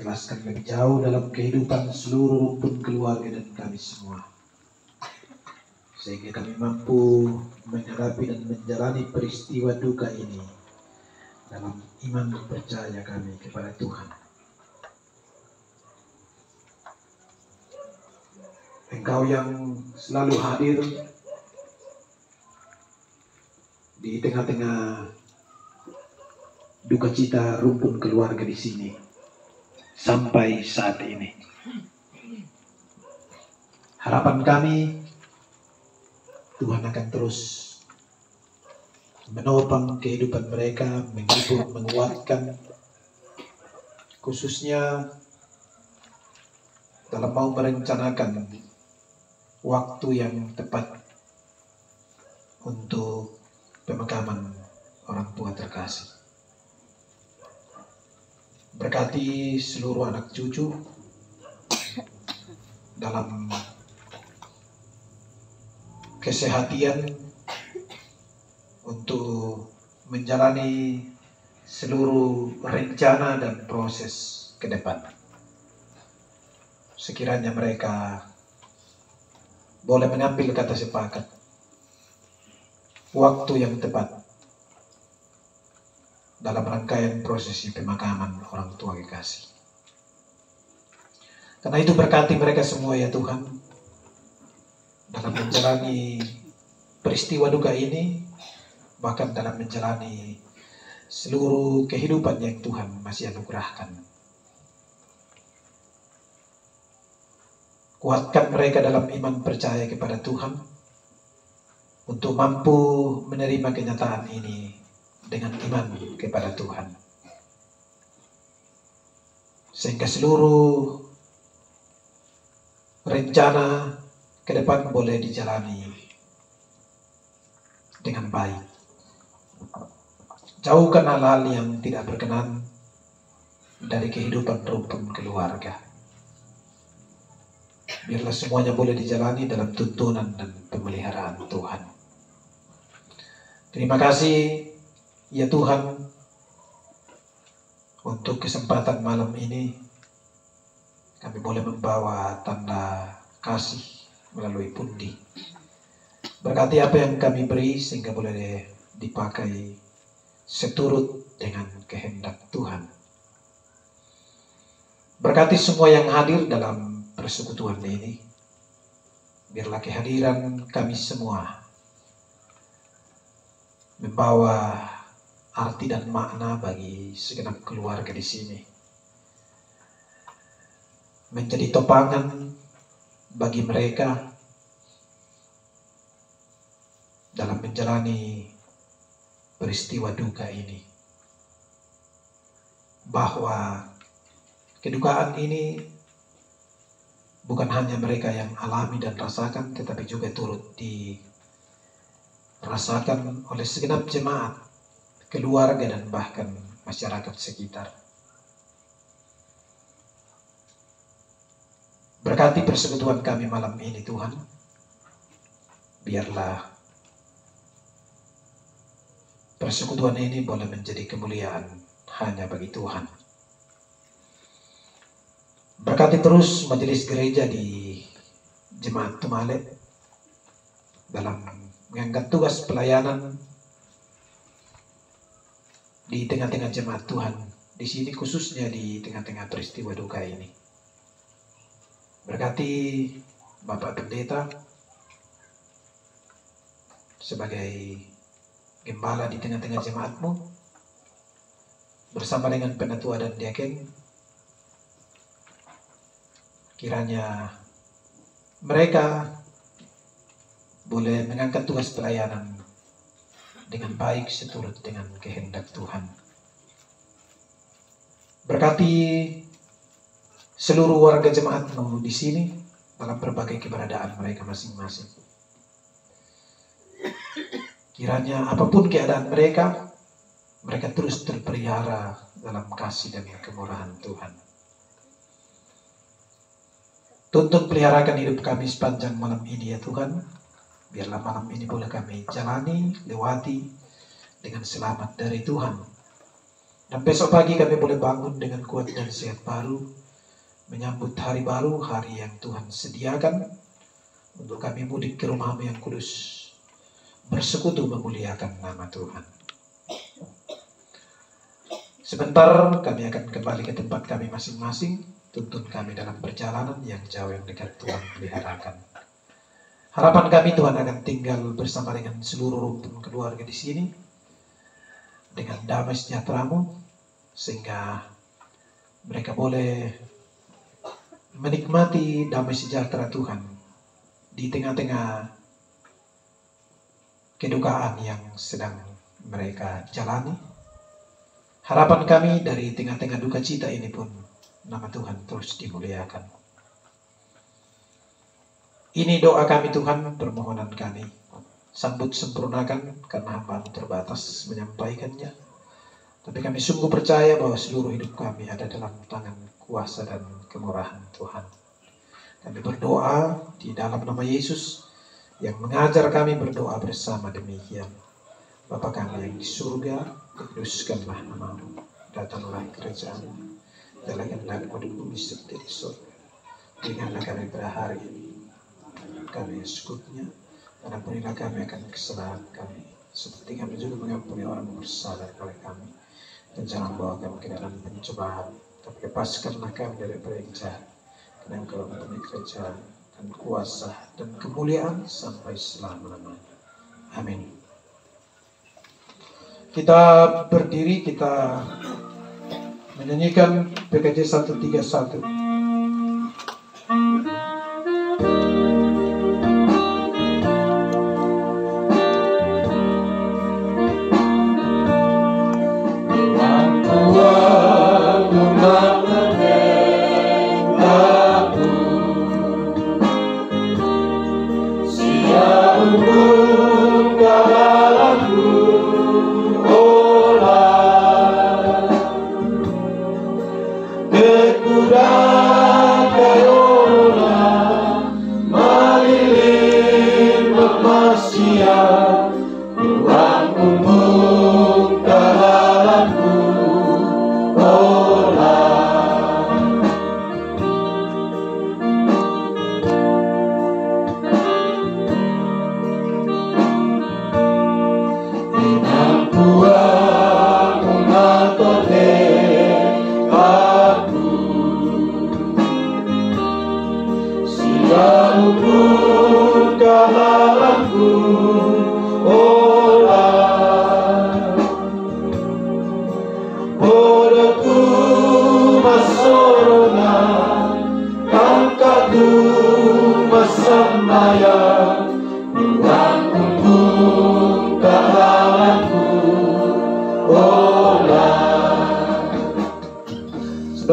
jelaskan lebih jauh dalam kehidupan seluruh rumpun keluarga dan kami semua, sehingga kami mampu menghadapi dan menjalani peristiwa duka ini dalam iman dan percaya kami kepada Tuhan. Engkau yang selalu hadir di tengah-tengah duka cita rumpun keluarga di sini sampai saat ini. Harapan kami, Tuhan akan terus menopang kehidupan mereka, menghibur, menguatkan, khususnya dalam mau merencanakan waktu yang tepat untuk pemakaman orang tua terkasih. Berkati seluruh anak cucu dalam kesehatan untuk menjalani seluruh rencana dan proses ke depan. Sekiranya mereka boleh mengambil kata sepakat waktu yang tepat dalam rangkaian prosesi pemakaman orang tua kekasih. Karena itu berkati mereka semua ya Tuhan, dalam menjalani peristiwa duka ini, bahkan dalam menjalani seluruh kehidupan yang Tuhan masih anugerahkan. Kuatkan mereka dalam iman percaya kepada Tuhan, untuk mampu menerima kenyataan ini dengan iman kepada Tuhan. Sehingga seluruh rencana ke depan boleh dijalani dengan baik. Jauhkan hal-hal yang tidak berkenan dari kehidupan rumpun keluarga. Biarlah semuanya boleh dijalani dalam tuntunan dan pemeliharaan Tuhan. Terima kasih ya Tuhan untuk kesempatan malam ini. Kami boleh membawa tanda kasih melalui pundi. Berkati apa yang kami beri sehingga boleh dipakai seturut dengan kehendak Tuhan. Berkati semua yang hadir dalam persekutuan ini. Biarlah kehadiran kami semua membawa arti dan makna bagi segenap keluarga di sini. Menjadi topangan bagi mereka dalam menjalani peristiwa duka ini. Bahwa kedukaan ini bukan hanya mereka yang alami dan rasakan, tetapi juga turut dirasakan oleh segenap jemaat, keluarga, dan bahkan masyarakat sekitar. Berkati persekutuan kami malam ini Tuhan. Biarlah persekutuan ini boleh menjadi kemuliaan hanya bagi Tuhan. Berkati terus majelis gereja di Jemaat Tumale dalam mengangkat tugas pelayanan di tengah-tengah jemaat Tuhan di sini, khususnya di tengah-tengah peristiwa duka ini. Berkati Bapak Pendeta, sebagai gembala di tengah-tengah jemaatmu, bersama dengan penatua dan diaken, kiranya mereka boleh mengangkat tugas pelayanan dengan baik seturut dengan kehendak Tuhan. Berkati seluruh warga jemaatmu di sini dalam berbagai keberadaan mereka masing-masing. Kiranya apapun keadaan mereka, mereka terus terpelihara dalam kasih dan kemurahan Tuhan. Tuntun peliharakan hidup kami sepanjang malam ini ya Tuhan. Biarlah malam ini boleh kami jalani, lewati dengan selamat dari Tuhan. Dan besok pagi kami boleh bangun dengan kuat dan sehat baru, menyambut hari baru, hari yang Tuhan sediakan untuk kami mudik ke rumah-Mu yang kudus, bersekutu memuliakan nama Tuhan. Sebentar kami akan kembali ke tempat kami masing-masing. Tuntun kami dalam perjalanan yang jauh yang dekat Tuhan peliharakan. Harapan kami Tuhan akan tinggal bersama dengan seluruh rumpun keluarga di sini dengan damai sejahtera-Mu, sehingga mereka boleh menikmati damai sejahtera Tuhan di tengah-tengah kedukaan yang sedang mereka jalani. Harapan kami dari tengah-tengah duka cita ini pun nama Tuhan terus dimuliakan. Ini doa kami Tuhan, permohonan kami. Sambut sempurnakan karena hamba-Mu terbatas menyampaikannya. Tapi kami sungguh percaya bahwa seluruh hidup kami ada dalam tangan kuasa dan kemurahan Tuhan. Kami berdoa di dalam nama Yesus yang mengajar kami berdoa bersama demikian. Bapa kami yang di surga, dikuduskanlah nama-Mu. Datanglah kerajaan-Mu. Dalam kehendak-Mu di bumi seperti di surga. Berikanlah kami pada hari ini kami sekutnya, dan ampunilah kami akan kesalahan kami, seperti kami juga mengampuni orang yang bersalah kepada kami. Dan jangan bawa kami ke dalam pencobaan, tapi lepaskanlah kami daripada yang jahat. Karena Engkau mempunyai kerajaan dan kuasa dan kemuliaan sampai selama-lamanya. Amin. Kita berdiri, kita menyanyikan PKJ 131.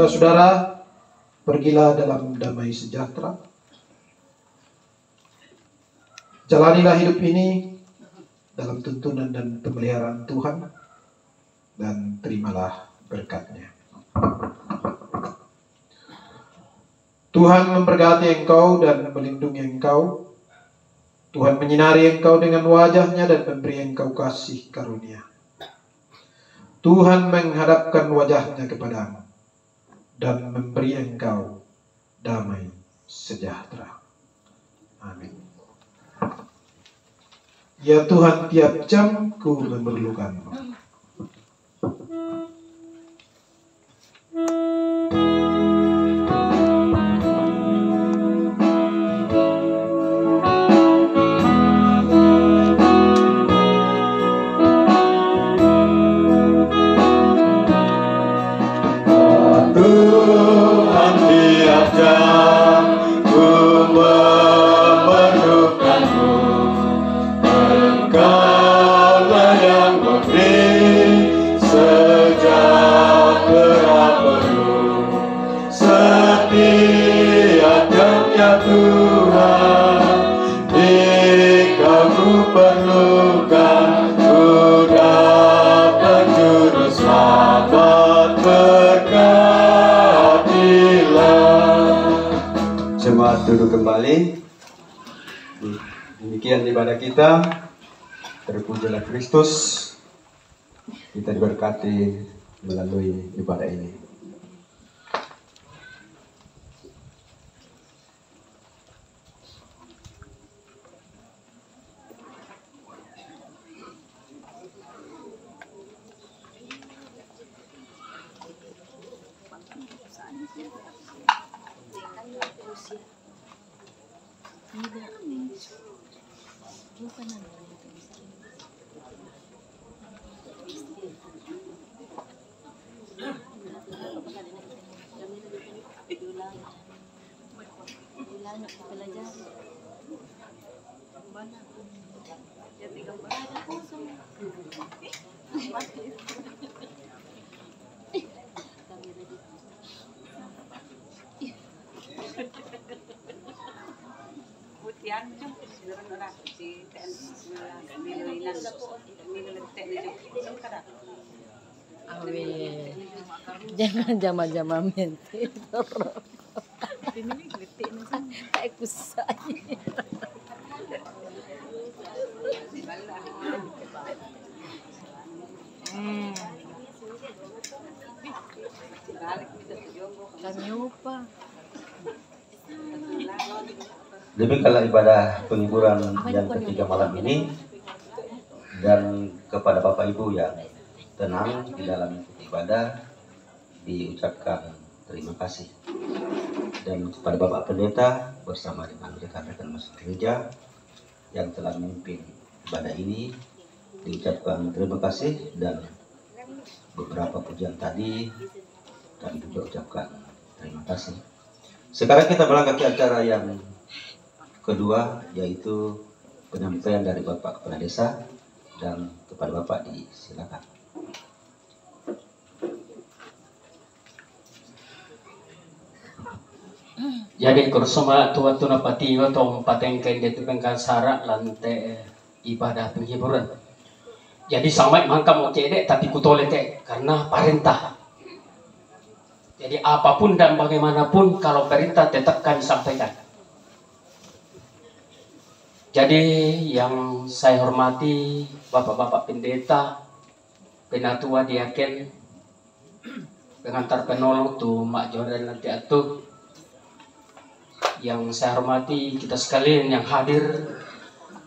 Saudara-saudara, pergilah dalam damai sejahtera. Jalanilah hidup ini dalam tuntunan dan pemeliharaan Tuhan, dan terimalah berkat-Nya. Tuhan memberkati engkau dan melindungi engkau. Tuhan menyinari engkau dengan wajah-Nya dan memberi engkau kasih karunia. Tuhan menghadapkan wajah-Nya kepadamu dan memberi engkau damai sejahtera. Amin. Ya Tuhan, tiap jam ku memerlukanmu. Jemaat duduk kembali. Demikian ibadah kita. Terpujilah Kristus. Kita diberkati melalui ibadah ini. Jangan jama-jama mente. Kayak kusai. Kami lupa. Demikianlah ibadah penghiburan yang ketiga malam ini, dan kepada Bapak Ibu yang tenang di dalam ibadah diucapkan terima kasih, dan kepada Bapak Pendeta bersama dengan rekan-rekan masuk gereja yang telah memimpin ibadah ini diucapkan terima kasih, dan beberapa pujian tadi kami juga ucapkan terima kasih. Sekarang kita melangkah ke acara yang kedua, yaitu penyampaian dari Bapak Kepala Desa, dan kepada Bapak disilakan. Jadi kursoma tua tuna patiwa tong patengkai detu pengkasara lantai ibadah penghiburan. Jadi sampai mangkam mau cedek tapi kutole teh karena perintah. Jadi apapun dan bagaimanapun kalau perintah tetap kami sampaikan. Jadi yang saya hormati Bapak-Bapak Pendeta, Penatua Diaken, pengantar penolong tuh Mak Jordan nanti atuh. Yang saya hormati kita sekalian yang hadir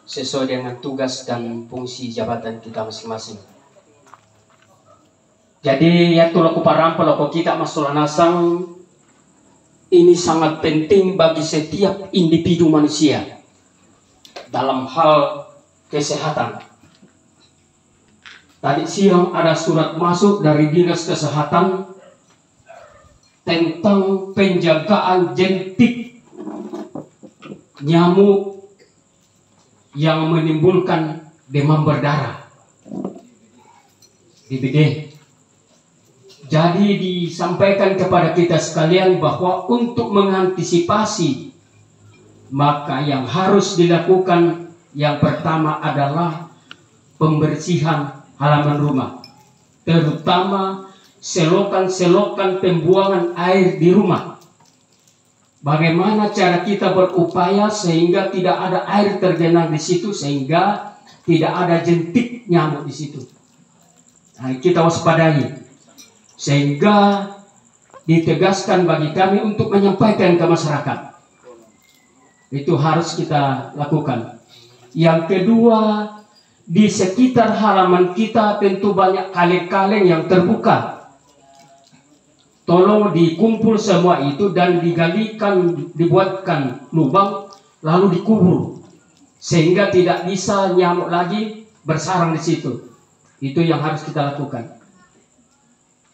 sesuai dengan tugas dan fungsi jabatan kita masing-masing. Jadi ya tuh laku parampol laku kita masalah nasang ini sangat penting bagi setiap individu manusia dalam hal kesehatan. Tadi siang ada surat masuk dari Dinas Kesehatan tentang penjagaan jentik nyamuk yang menimbulkan demam berdarah DBD. Jadi disampaikan kepada kita sekalian bahwa untuk mengantisipasi, maka yang harus dilakukan yang pertama adalah pembersihan halaman rumah, terutama selokan-selokan pembuangan air di rumah. Bagaimana cara kita berupaya sehingga tidak ada air tergenang di situ, sehingga tidak ada jentik nyamuk di situ. Nah, kita waspadai, sehingga ditegaskan bagi kami untuk menyampaikan ke masyarakat. Itu harus kita lakukan. Yang kedua, di sekitar halaman kita tentu banyak kaleng-kaleng yang terbuka. Tolong dikumpul semua itu dan digalikan, dibuatkan lubang lalu dikubur sehingga tidak bisa nyamuk lagi bersarang di situ. Itu yang harus kita lakukan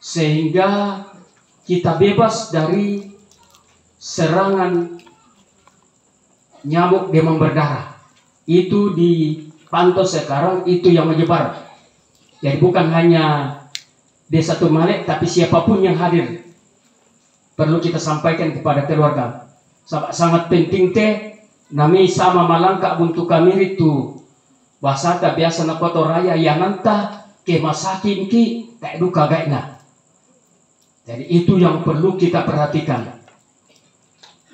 sehingga kita bebas dari serangan nyamuk demam berdarah. Itu dipantau sekarang, itu yang menyebar. Jadi bukan hanya Desa Tumalek, tapi siapapun yang hadir perlu kita sampaikan kepada keluarga. Sangat penting teh nami sama malangka buntu kami itu bahasa ta biasa na koto raya yang nanta ke masakin ki tak duka gaina. Jadi itu yang perlu kita perhatikan.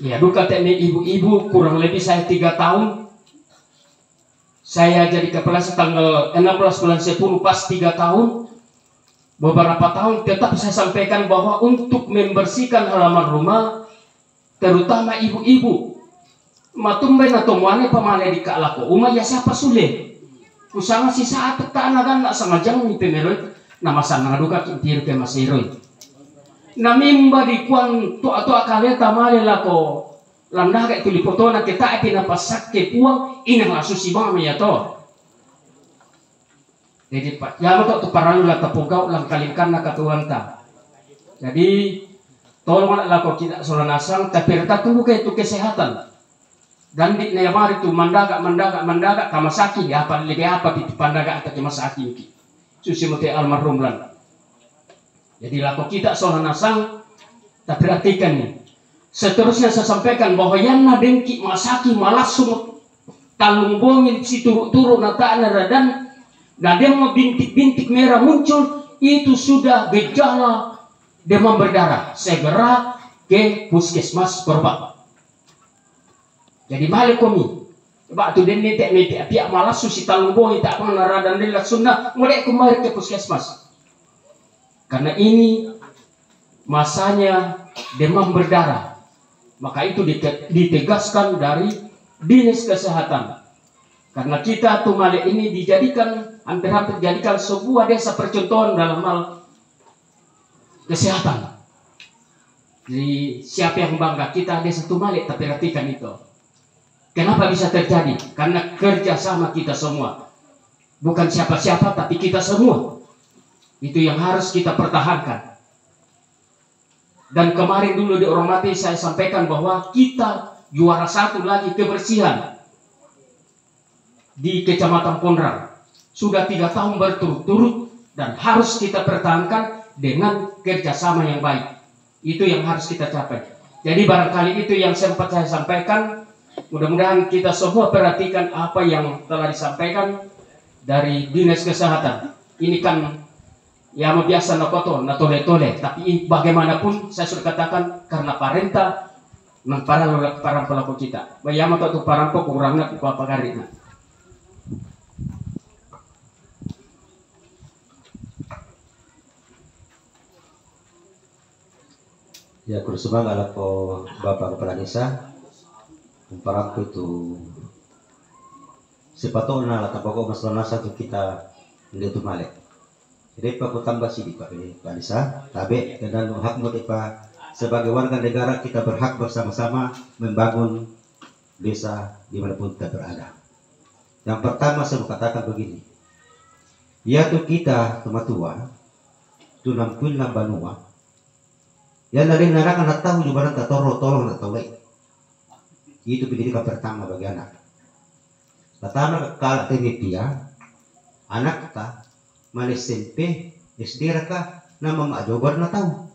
Ya, duka teknik ibu-ibu kurang lebih saya 3 tahun. Saya jadi kepala tanggal 16 bulan 10 pas 3 tahun. Beberapa tahun tetap saya sampaikan bahwa untuk membersihkan halaman rumah, terutama ibu-ibu, matumbai na tomuane pamale di kaalako uma ya siapa sulit usanga si saat tanagan nak sama jang ni pemeroi nama sana duka kintir ke masiroi namimba di kuan to akale tamale lako landa ke tulipotona kita epina pasak ke puang ina lasu si bang ya to. Jadi pak ya to paralu la tapugau lang kalingkan na katuan ta. Jadi tolonglah lako kita solanasang tapi reta tunggu ke itu kesehatan. Dan di nayamari itu mandaga kamasaki di apa lagi apa di pandaga atau kamasaki iki susi mute almarhum lan. Jadi lako kita solanasang tapi perhatikan nih. Seterusnya saya sampaikan bahwa yang nadengki masaki malas sumut talung bongin si turu nata dan nadem bintik-bintik merah muncul itu sudah gejala demam berdarah. Segera ke puskesmas berobat. Jadi balik kami, waktu dia netek pihak malas susi talung bongin tak pernah naradan dia sunnah mulai kembali ke puskesmas. Karena ini masanya demam berdarah, maka itu ditegaskan dari dinas kesehatan. Karena kita Tumale ini dijadikan hampir-hampir dijadikan sebuah desa percontohan dalam hal kesehatan. Jadi siapa yang bangga kita desa Tumale, tapi perhatikan itu. Kenapa bisa terjadi? Karena kerjasama kita semua. Bukan siapa-siapa, tapi kita semua. Itu yang harus kita pertahankan. Dan kemarin dulu di Oromati saya sampaikan bahwa kita juara 1 lagi kebersihan di Kecamatan Pondrang. Sudah 3 tahun berturut-turut dan harus kita pertahankan dengan kerjasama yang baik. Itu yang harus kita capai. Jadi barangkali itu yang sempat saya sampaikan. Mudah-mudahan kita semua perhatikan apa yang telah disampaikan dari Dinas Kesehatan. Ini kan ya biasa nakoto, natole-tole, tapi bagaimanapun saya sudah katakan karena parenta para pelaku kita. Bayama tu parang po kurangnya ku apa karina. Ya kursuman ala po Bapak Kepala Desa para ko itu sepatutnya lah tapos masalah satu kita hindi Tumale. Jadi Pak tambah sih Pak Desa, tapi dan hak mo pa sebagai warga negara kita berhak bersama-sama membangun desa dimanapun kita berada. Yang pertama saya mau katakan begini, yaitu kita Tumatua, tunampun ng banua, yan na rin narakan na tahu juga na tolong na tolong. Itu pendidikan pertama bagi anak. Pertama kalau tinipia, anak kita malis SMP, SD ka na mamajobar na tahu.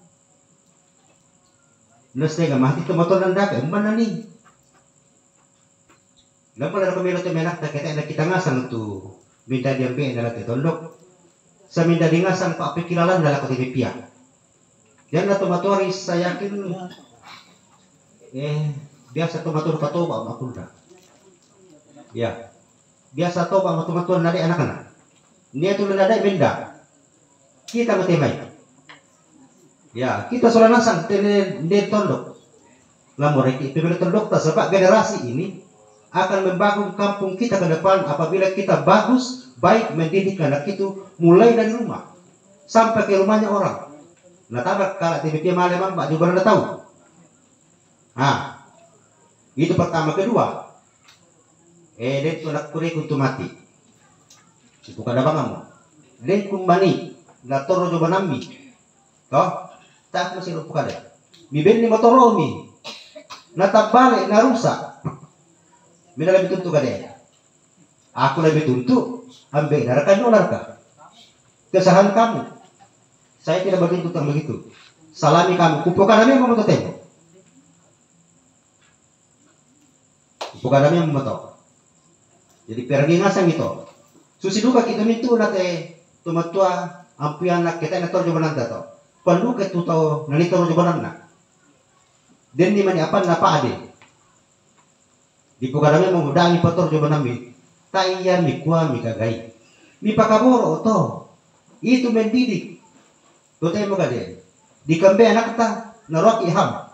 Nastega mati tumaton ng daka, umban na ni. Lampal na kami nato menak ta kita ngasan tu minta diambe na natin tondok. Sa minta dingasan pa apikilalan na ko tinipia. Yan na tumatori sa yakin biasa tumatur patoba makunda. Ya. Biasa toba matumatur nadi anak-anak. Niya tu nada benda. Kita matemay. Ya, kita solanasan tene tondok. Lamoreki pemilik tondok ta sebab generasi ini akan membangun kampung kita ke depan apabila kita bagus baik mendidik anak itu mulai dari rumah sampai ke rumahnya orang. Nah, tabak kalau tiba-tiba malam Pak juga tahu. Nah, itu pertama. Kedua, dia tunak kuri kuntu mati. Bukan apa kamu. Dia kumbani, latoro coba nambi. Toh, tak masih lupa kada. Biben ni motoro mi. Natabale na rusak. Mina lebih tuntu kada. Aku lebih tuntu, ambil narakan naraka. Kesalahan kamu. Saya tidak bertuntut yang begitu. Salami kamu, kupukan kami mau temu. Kupukan kami mau. Jadi pergi ngasang itu. Susi duka kita mintu nate tumatua ampian nak kita nator jabanan dato. Perlu ke tu tau nanitor jabanan nak. Den ni mani apa napa ade. Di pukarame mengudangi pator coba nami. Tayar mi kuah mi kagai. Mi pakaboro to. Itu mendidik. Tuh tayo mo kade. Di kambe anak ta narok iham.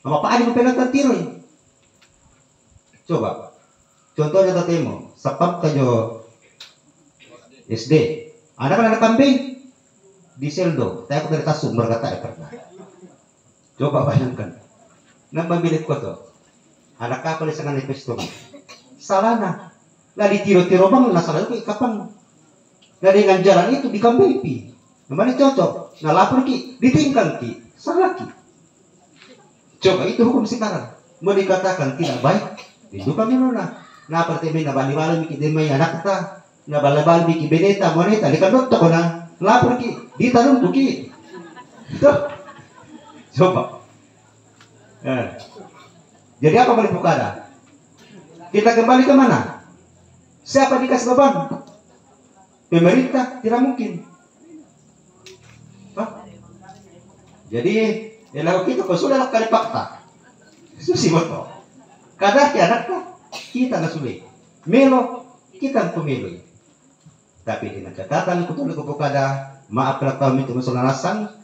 Mama pa ade mo penatan tiroy. Coba. Contohnya tatay mo, sapap tayo SD. Anak-anak kambing di seldo. Tayo ko dari tasuk berkata pernah. Coba bayangkan. Nang mamilit ko to. Anak ka pala sa kanil pesto. Salah na. Lah ditiro-tiro bang nasalah ko ikapan. Lah dengan jalan itu di kambing pi. Namanya cocok. Ngalapor ki, ditingkang ki. Salah ki. Coba itu hukum sekarang. Mau dikatakan tidak baik. Itu kami nona. Na pertebe na bali-bali mi ki demay anak ta. Na bali-bali mi ki beneta moneta. Likadot ko na. Lapor ki. Ditanong ko ki. Ito. Coba. Jadi apa balik Pukada? Kita kembali ke mana? Siapa dikasih beban? Pemerintah? Tidak mungkin. Hah? Jadi lagu kita kau sudah kali fakta. Susi moto. Kadang ya anak kita nggak sulit. Melo kita pemilu. Tapi dengan catatan kutu lagu Pukada, maaf kalau kami itu masalah nasang.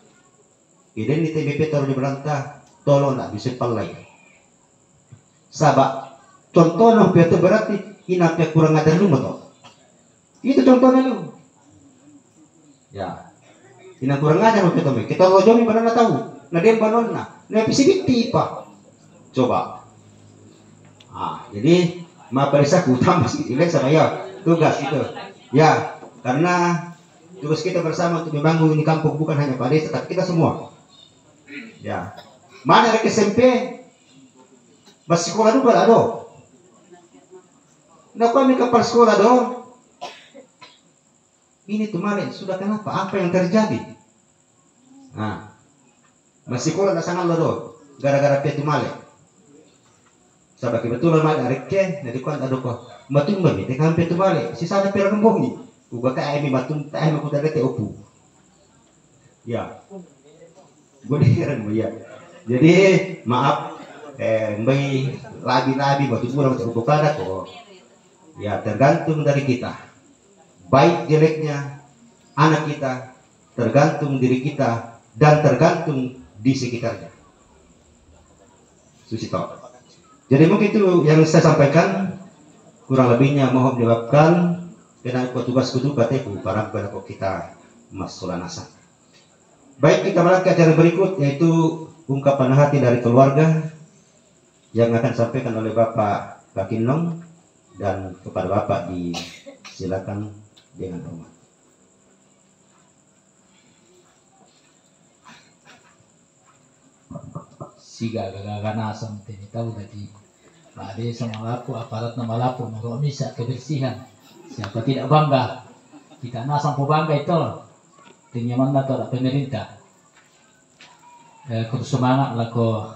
Iden di TBP taruh di berantah. Tolong nak bisa palai. Sabak contoh nang itu berarti inapnya kurang ada lu moto. Itu contohnya lu. Ya. Ina kurang ada mau kita. Kita lojomi mana tahu. Na dem banon na. Na pisibiti pa. Coba. Jadi maparisa ku tambah sikit sama ya. Tugas itu. Ya, karena tugas kita bersama untuk membangun ini kampung bukan hanya Pak Desa tapi kita semua. Ya. Mana ada SMP? Masih sekolah juga ada. Nah kami kapal sekolah dong. Ini tuh Male sudah kenapa? Apa yang terjadi? Nah, masih sekolah dah sangat lodo. Gara-gara petu Male. Sabak kebetulan Male areke, jadi kuan ada kok. Matung bami tekan petu Male. Sisa ada perembongi. Uga ka ay matung tayo mo kudala te opu. Ya. Goderan mo ya. Jadi maaf mbay labi-labi batu kurang untuk Pukada kok. Ya tergantung dari kita. Baik jeleknya anak kita tergantung diri kita dan tergantung di sekitarnya. Susito. Jadi mungkin itu yang saya sampaikan. Kurang lebihnya mohon dimaafkan. Karena tugas kudu kateku barang pada kok kita masalah nasa. Baik kita mulai ke acara berikut yaitu ungkapan hati dari keluarga yang akan disampaikan oleh Bapak Bakinong dan kepada Bapak disilakan dengan hormat. Siga gaganasan tini tahu tadi Pak Desa Malapu aparat na Malapu bisa kebersihan. Siapa tidak bangga? Kita nasang po bangga itu. Tinyaman na to pemerintah. Kung semangat lah ko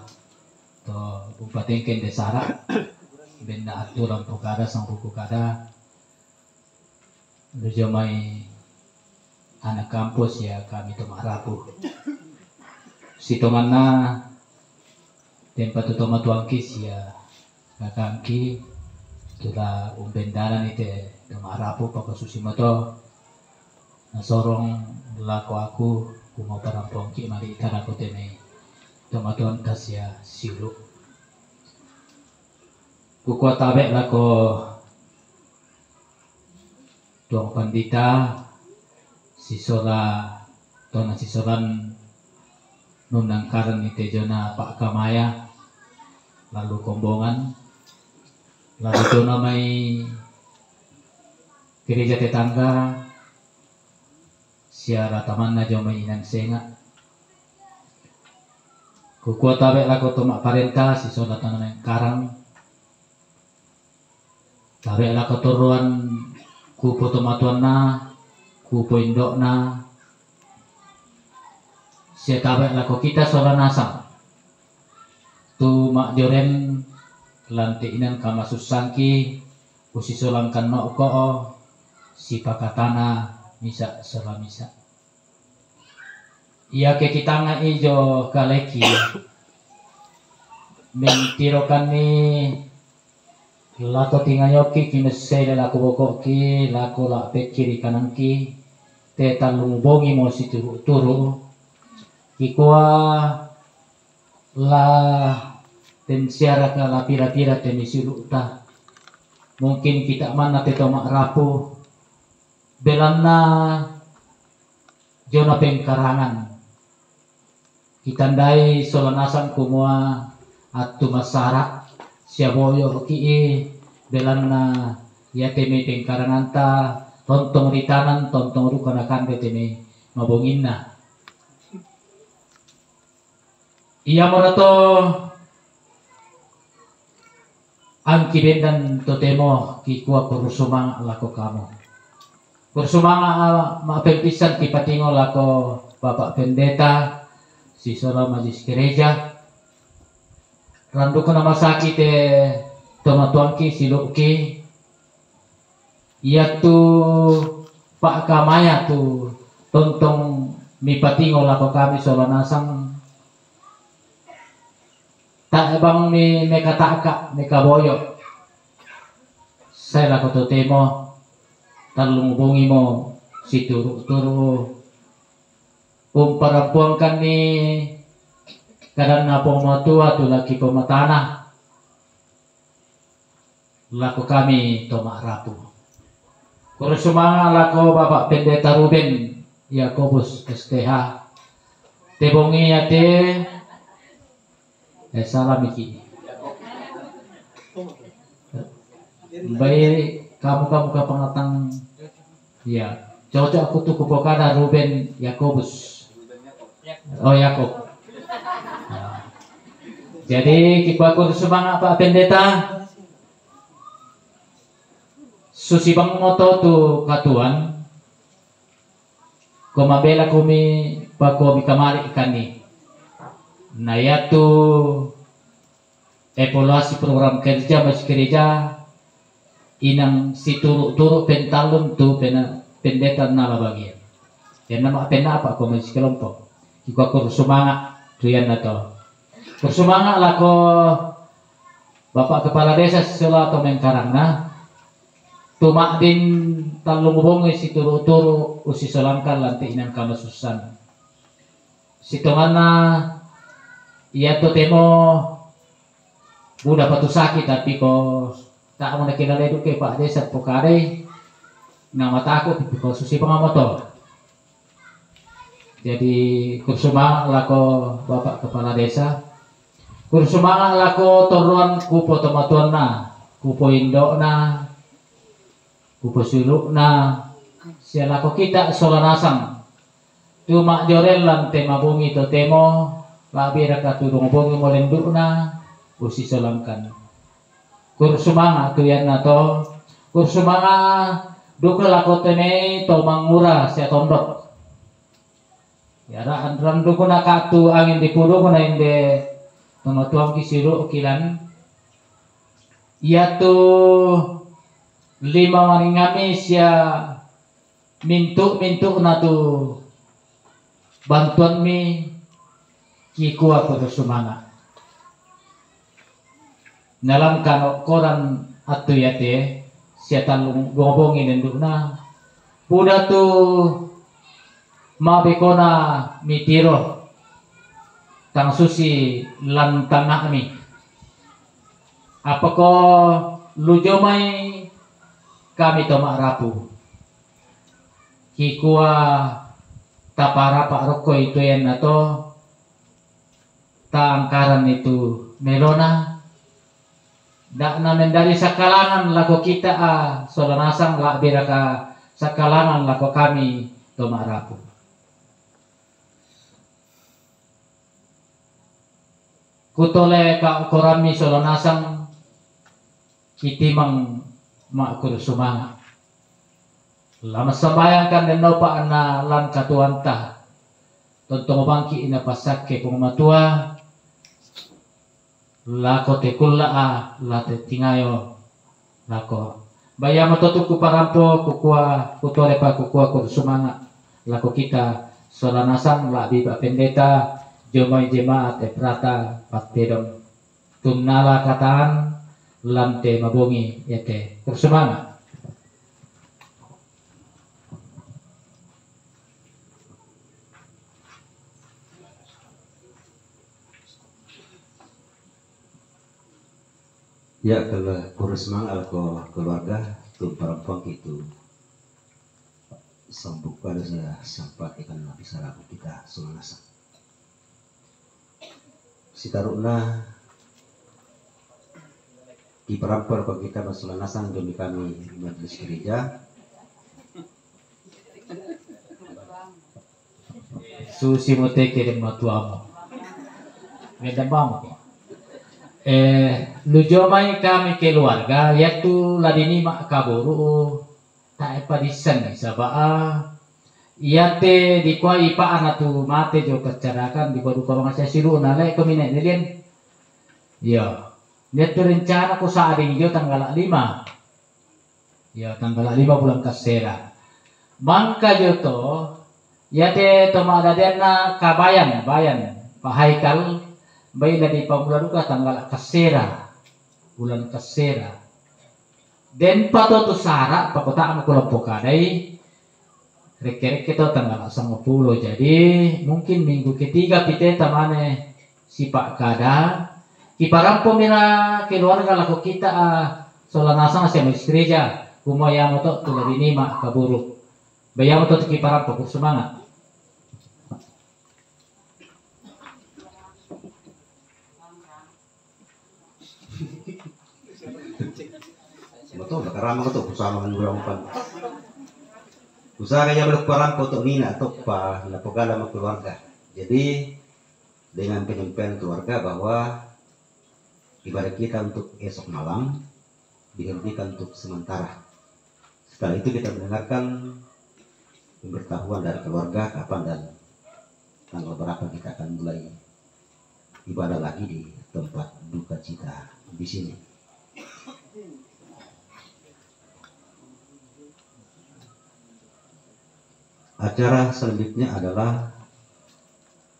to Bupati Desara benda aturan Pukada sang Pukada dojo may anak kampus ya kami to marapu sitongan na tempat to matuangkis ya kakangki tula umbendaran ite to marapu pakasusi mo to nasorong lako aku kumo parampongki mali ikan aku tene tomatuan kasya silu kukuha tabe lako tuang pandita sisola tona sisolan nunang karan ni tejona Pak Kamaya lalu kombongan lalu tona may gereja tetangga siara taman na jom may inang senga kukuha tabe lako tomak parenta sisola tona may karang tabe lako turuan kupo tomatuan na kupo indok na siya tabe lako kita sola nasang tu mak joren lantiinan kamasusangki usisolang kanno ko si pakatana misa sola misa iya ke kita nga ijo kaleki mentirokan ni lako tingayoki kimesele lako bokoki lako la kiri kananki te talungbongi mo si turu kikua la tensiara ka la pira-pira tenisiruta mungkin kita mana te tomak rapuh belanna jona pengkarangan kitandai solanasan kumua atu masara siaboyo ki belanna ya teme pengkarangan ta tontong ritanan tontong rukanakan de teme mabonginna iya morato angki bendan totemo kikua kurusumang lako kamu kurusumang maapempisan kipatingo lako Bapak Pendeta si Sora Majlis Gereja randu kena masaki te tomatuangki siluki ia tu Pak Kamaya tu tontong mipatingo lako kami Sora Nasang tak bang ni nekataka nekaboyo saya lako totemo talungbongi mo si turu umparapuangkan ni karena pematua tu laki pematana lako kami tomak rapu kurusumanga lako Bapak Pendeta Ruben Yakobus STH tebongi ate salam iki baik kamu ke pengatang ya cocok aku tuh kupokada Ruben Yakobus oh Yakob nah. Jadi kipakur semangat Pak Pendeta susi bang moto tu katuan komabela kumi pako bikamari ikani nah yaitu evaluasi program kerja Majlis Gereja inang si turu pentalun tu pendeta nala bagian dan nama pena apa komisi kelompok jika kursumangat tuyan nato kursumangat lako Bapak Kepala Desa Sela atau Mengkarangna tumak din talung bongi si turu usi solangkan lantai inang kamasusan si tomana ia tu temo budak patu sakit tapi ko tak mau nak kenal ke Pak Desa pokare nama takut ko susi pengamoto jadi kursumang lako Bapak Kepala Desa kursumang lako toruan kupo tomatuan na kupo indok na kupo suluk na sialako kita solanasang cuma jorel lan tema bungi to temo labi raka tudung bungi molenduk na usi solamkan kursumanga tuyan na to kursumanga duka lako teme to mangura sia tondok ya randu ko nakatu angin di puro ko na inde tumatuang kisiru kilan iya tu 5 maringami sia mintu na tu bantuan mi kiku aku sumanga dalam koran atu yate sia talung gobongin enduk na buda tu mabekona mitiro tang susi lantangak mi apako lujomai kami tomak rapu kikua tapara pak roko itu yang nato tangkaran itu melona dak namen dari sakalangan lako kita solanasang lak beraka sakalangan lako kami tomak rapu kutole ka korami solanasang kitimang makur sumanga lama sembayangkan dan nopa na lan katuanta tontong bangki ina pasake pengmatua lako tekulla late tingayo lako bayama totuku parampo kukua kutole pa kukua kur sumanga lako kita solanasang la biba pendeta jomai jemaat prata patedom tumnala kataan lante mabongi ete tersemana. Ya kalau kurus mang alko keluarga tu perempuan itu sambuk pada saya sempat ikan bisa laku kita sunasa. Si taruna di perempuan kita masulanasan demi kami majelis gereja Susi mote kirim matuamu. Beda bamu. Lujomai kami keluarga yaitu ladini mak kaburu tak apa disan sabaa iate di kwa ipa anatu mate jo kecerakan di kodu kau masih siru nale kemine nilien ya lihat rencana ku saat ini jo tanggal 5 ya tanggal 5 bulan kasera mangka joto yate toma dadena kabayan pahaikal bayi dari pamularuka tanggal kasera bulan kasera den pato tu sara pakota anu kelompok kadai rek-rek kita tanggal 10 jadi mungkin minggu ketiga kita tamane si Pak Kada kiparampo mira keluarga laku kita solanasa sama gereja kumaya moto tuladini mak kaburu bayang moto kiparampo semangat. betul karama ko to kusama ng urang usaha kaya berperang koto nina atau pa napagala ng keluarga. Jadi dengan penyempian keluarga bahwa ibadah kita untuk esok malam dihentikan untuk sementara. Setelah itu kita mendengarkan pemberitahuan dari keluarga kapan dan tanggal berapa kita akan mulai ibadah lagi di tempat duka cita di sini. Acara selanjutnya adalah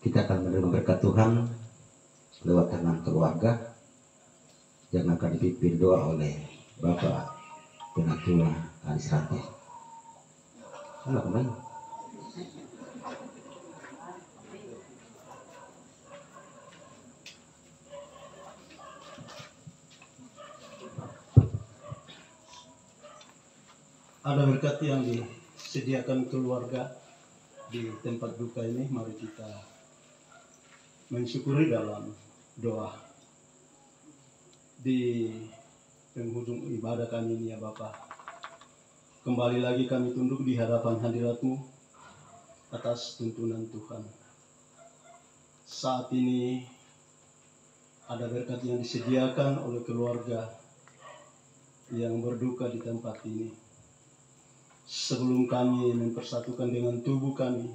kita akan menerima berkat Tuhan lewat tangan keluarga yang akan dipimpin doa oleh Bapak Penatua Alis Rante. Halo kembali. Ada berkat yang disediakan keluarga di tempat duka ini, mari kita mensyukuri dalam doa. Di penghujung ibadah kami ini ya Bapak, kembali lagi kami tunduk di hadapan hadirat-Mu atas tuntunan Tuhan. Saat ini ada berkat yang disediakan oleh keluarga yang berduka di tempat ini. Sebelum kami mempersatukan dengan tubuh kami,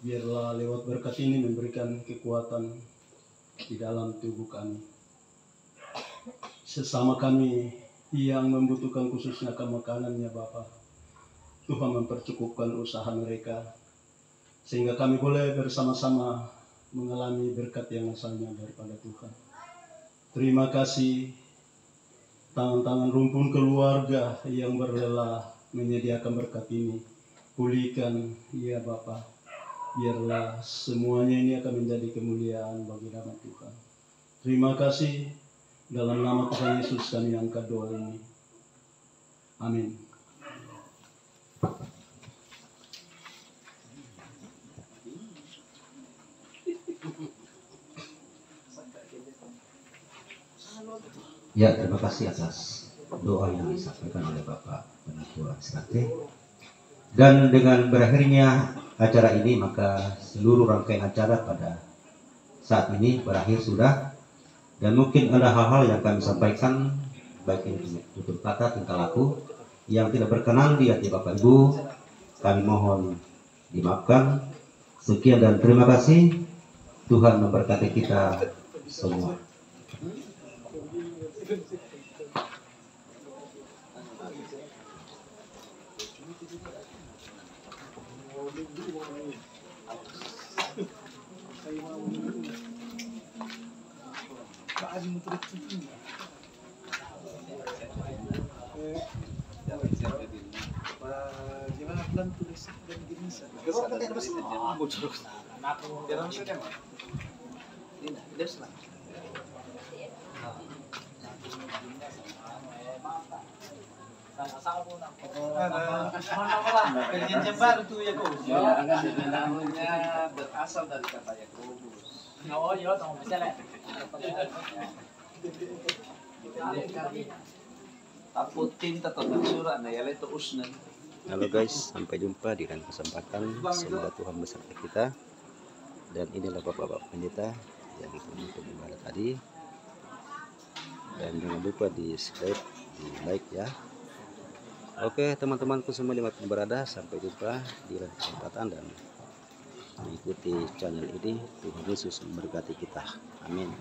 biarlah lewat berkat ini memberikan kekuatan di dalam tubuh kami. Sesama kami yang membutuhkan khususnya makanannya Bapa, Tuhan mempercukupkan usaha mereka, sehingga kami boleh bersama-sama mengalami berkat yang asalnya daripada Tuhan. Terima kasih tangan-tangan rumpun keluarga yang berrela menyediakan berkat ini. Pulihkan ya Bapa, biarlah semuanya ini akan menjadi kemuliaan bagi nama Tuhan. Terima kasih, dalam nama Tuhan Yesus kami angkat doa ini. Amin. Ya, terima kasih atas doa yang disampaikan oleh Bapak Penatua Srate. Dan dengan berakhirnya acara ini, maka seluruh rangkaian acara pada saat ini berakhir sudah. Dan mungkin ada hal-hal yang kami sampaikan, baik ini tutur kata, tingkah laku yang tidak berkenan di hati Bapak Ibu, kami mohon dimaafkan. Sekian dan terima kasih. Tuhan memberkati kita semua. Perjanjian baru tuh ya kok. Namanya berasal dari kata Yakobus. Taputin tetap surah na yala itu usnan. Halo guys, sampai jumpa di lain kesempatan. Semoga Tuhan beserta kita. Dan inilah Bapak-Bapak Pendeta yang memimpin ibadah tadi. Dan jangan lupa di subscribe, di like ya. Oke teman-temanku semua dimanapun berada, sampai jumpa di lain kesempatan dan mengikuti channel ini. Tuhan Yesus memberkati kita. Amin.